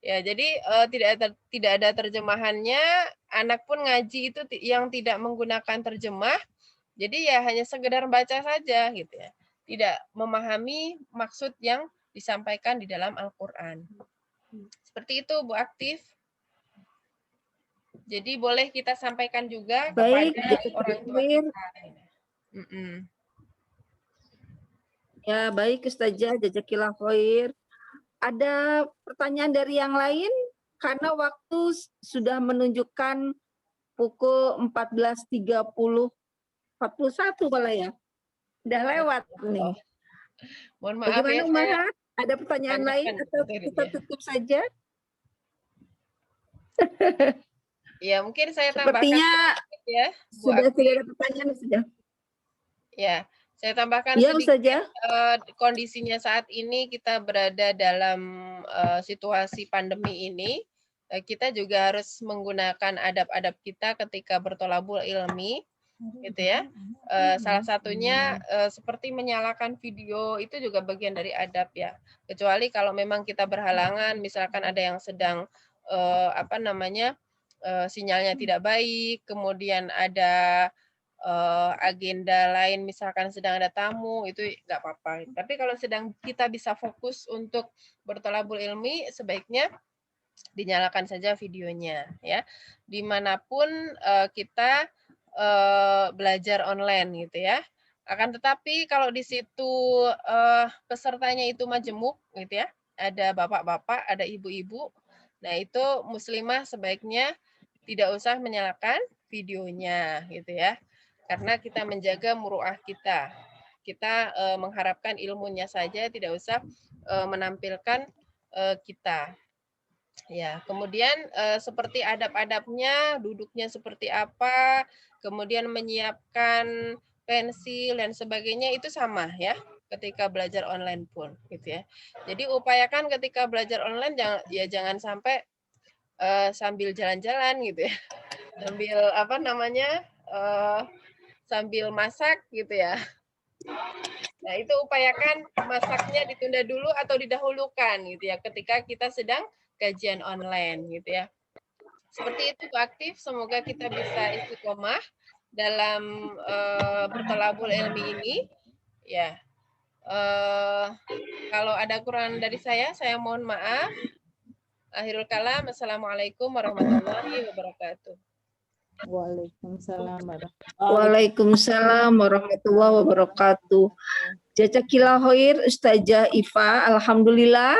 Ya, jadi tidak ada terjemahannya, anak pun ngaji itu yang tidak menggunakan terjemah, jadi ya hanya sekedar baca saja gitu ya. Tidak memahami maksud yang disampaikan di dalam Al-Qur'an. Seperti itu Bu Aktif. Jadi boleh kita sampaikan juga Baik, kepada orang tua kita. Ya, baik Ustazah, jazakillah khair. Ada pertanyaan dari yang lain? Karena waktu sudah menunjukkan pukul 14.30, 41 malah ya. Udah lewat nih. Mohon maaf Bagaimana ya, Umahat? Ada pertanyaan lain atau kita tutup saja? Ya, mungkin saya tambahkan Sepertinya ya, Bu sudah Aktif. tidak ada pertanyaan sudah. Ya, saya tambahkan Ya, sedikit. Ustazah. Kondisinya saat ini kita berada dalam situasi pandemi ini. Kita juga harus menggunakan adab-adab kita ketika bertolabul ilmi, gitu ya. Salah satunya seperti menyalakan video itu juga bagian dari adab ya. Kecuali kalau memang kita berhalangan, misalkan ada yang sedang sinyalnya tidak baik, kemudian ada agenda lain, misalkan sedang ada tamu, itu nggak apa-apa. Tapi kalau sedang kita bisa fokus untuk bertolabul ilmi, sebaiknya dinyalakan saja videonya ya. Dimanapun kita belajar online gitu ya. Akan tetapi kalau di situ pesertanya itu majemuk gitu ya, ada bapak-bapak, ada ibu-ibu, nah itu muslimah sebaiknya tidak usah menyalakan videonya gitu ya. Karena kita menjaga muruah kita. Kita mengharapkan ilmunya saja, tidak usah menampilkan kita. Ya, kemudian seperti adab-adabnya, duduknya seperti apa, kemudian menyiapkan pensil dan sebagainya itu sama ya ketika belajar online pun gitu ya. Jadi upayakan ketika belajar online jangan sampai sambil jalan-jalan gitu ya. Sambil sambil masak gitu ya. Nah, itu upayakan masaknya ditunda dulu atau didahulukan gitu ya ketika kita sedang kajian online gitu ya. Seperti itu Bu Aktif, semoga kita bisa istiqomah dalam bertolabul ilmi ini ya. Kalau ada kurang dari saya mohon maaf. Akhirul kalam, assalamualaikum warahmatullahi wabarakatuh. Waalaikumsalam warahmatullahi wabarakatuh. Jazakillah khair Ustazah Ifa. Alhamdulillah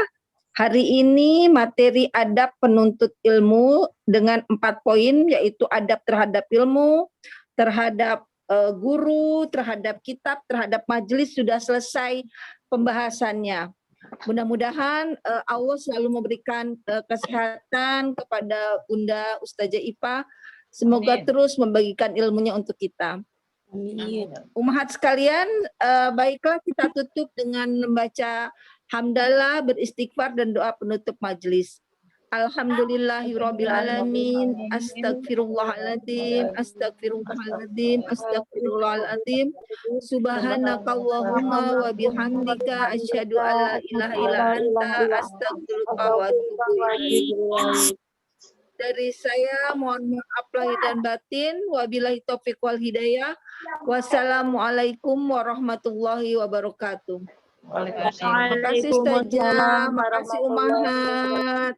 hari ini materi adab penuntut ilmu dengan 4 poin, yaitu adab terhadap ilmu, terhadap guru, terhadap kitab, terhadap majelis sudah selesai pembahasannya. Mudah-mudahan Allah selalu memberikan kesehatan kepada Bunda Ustazah Ifa. Semoga terus membagikan ilmunya untuk kita. Amin. Umahat sekalian, baiklah kita tutup dengan membaca hamdalah, beristighfar dan doa penutup majelis. Alhamdulillahirabbil alamin, astagfirullahaladzim, astagfirullahaladzim, astagfirullahaladzim. Subhanakallahumma wa bihamdika asyhadu alla ilaha illa anta astaghfiruka wa atubu ilaik. Dari saya mohon maaf lahir dan batin. Wabillahi taufiq wal hidayah. Wassalamualaikum warahmatullahi wabarakatuh. Waalaikumsalam. Makasih Waalaikumsalam Ustazah, makasih warahmatullahi Umahat.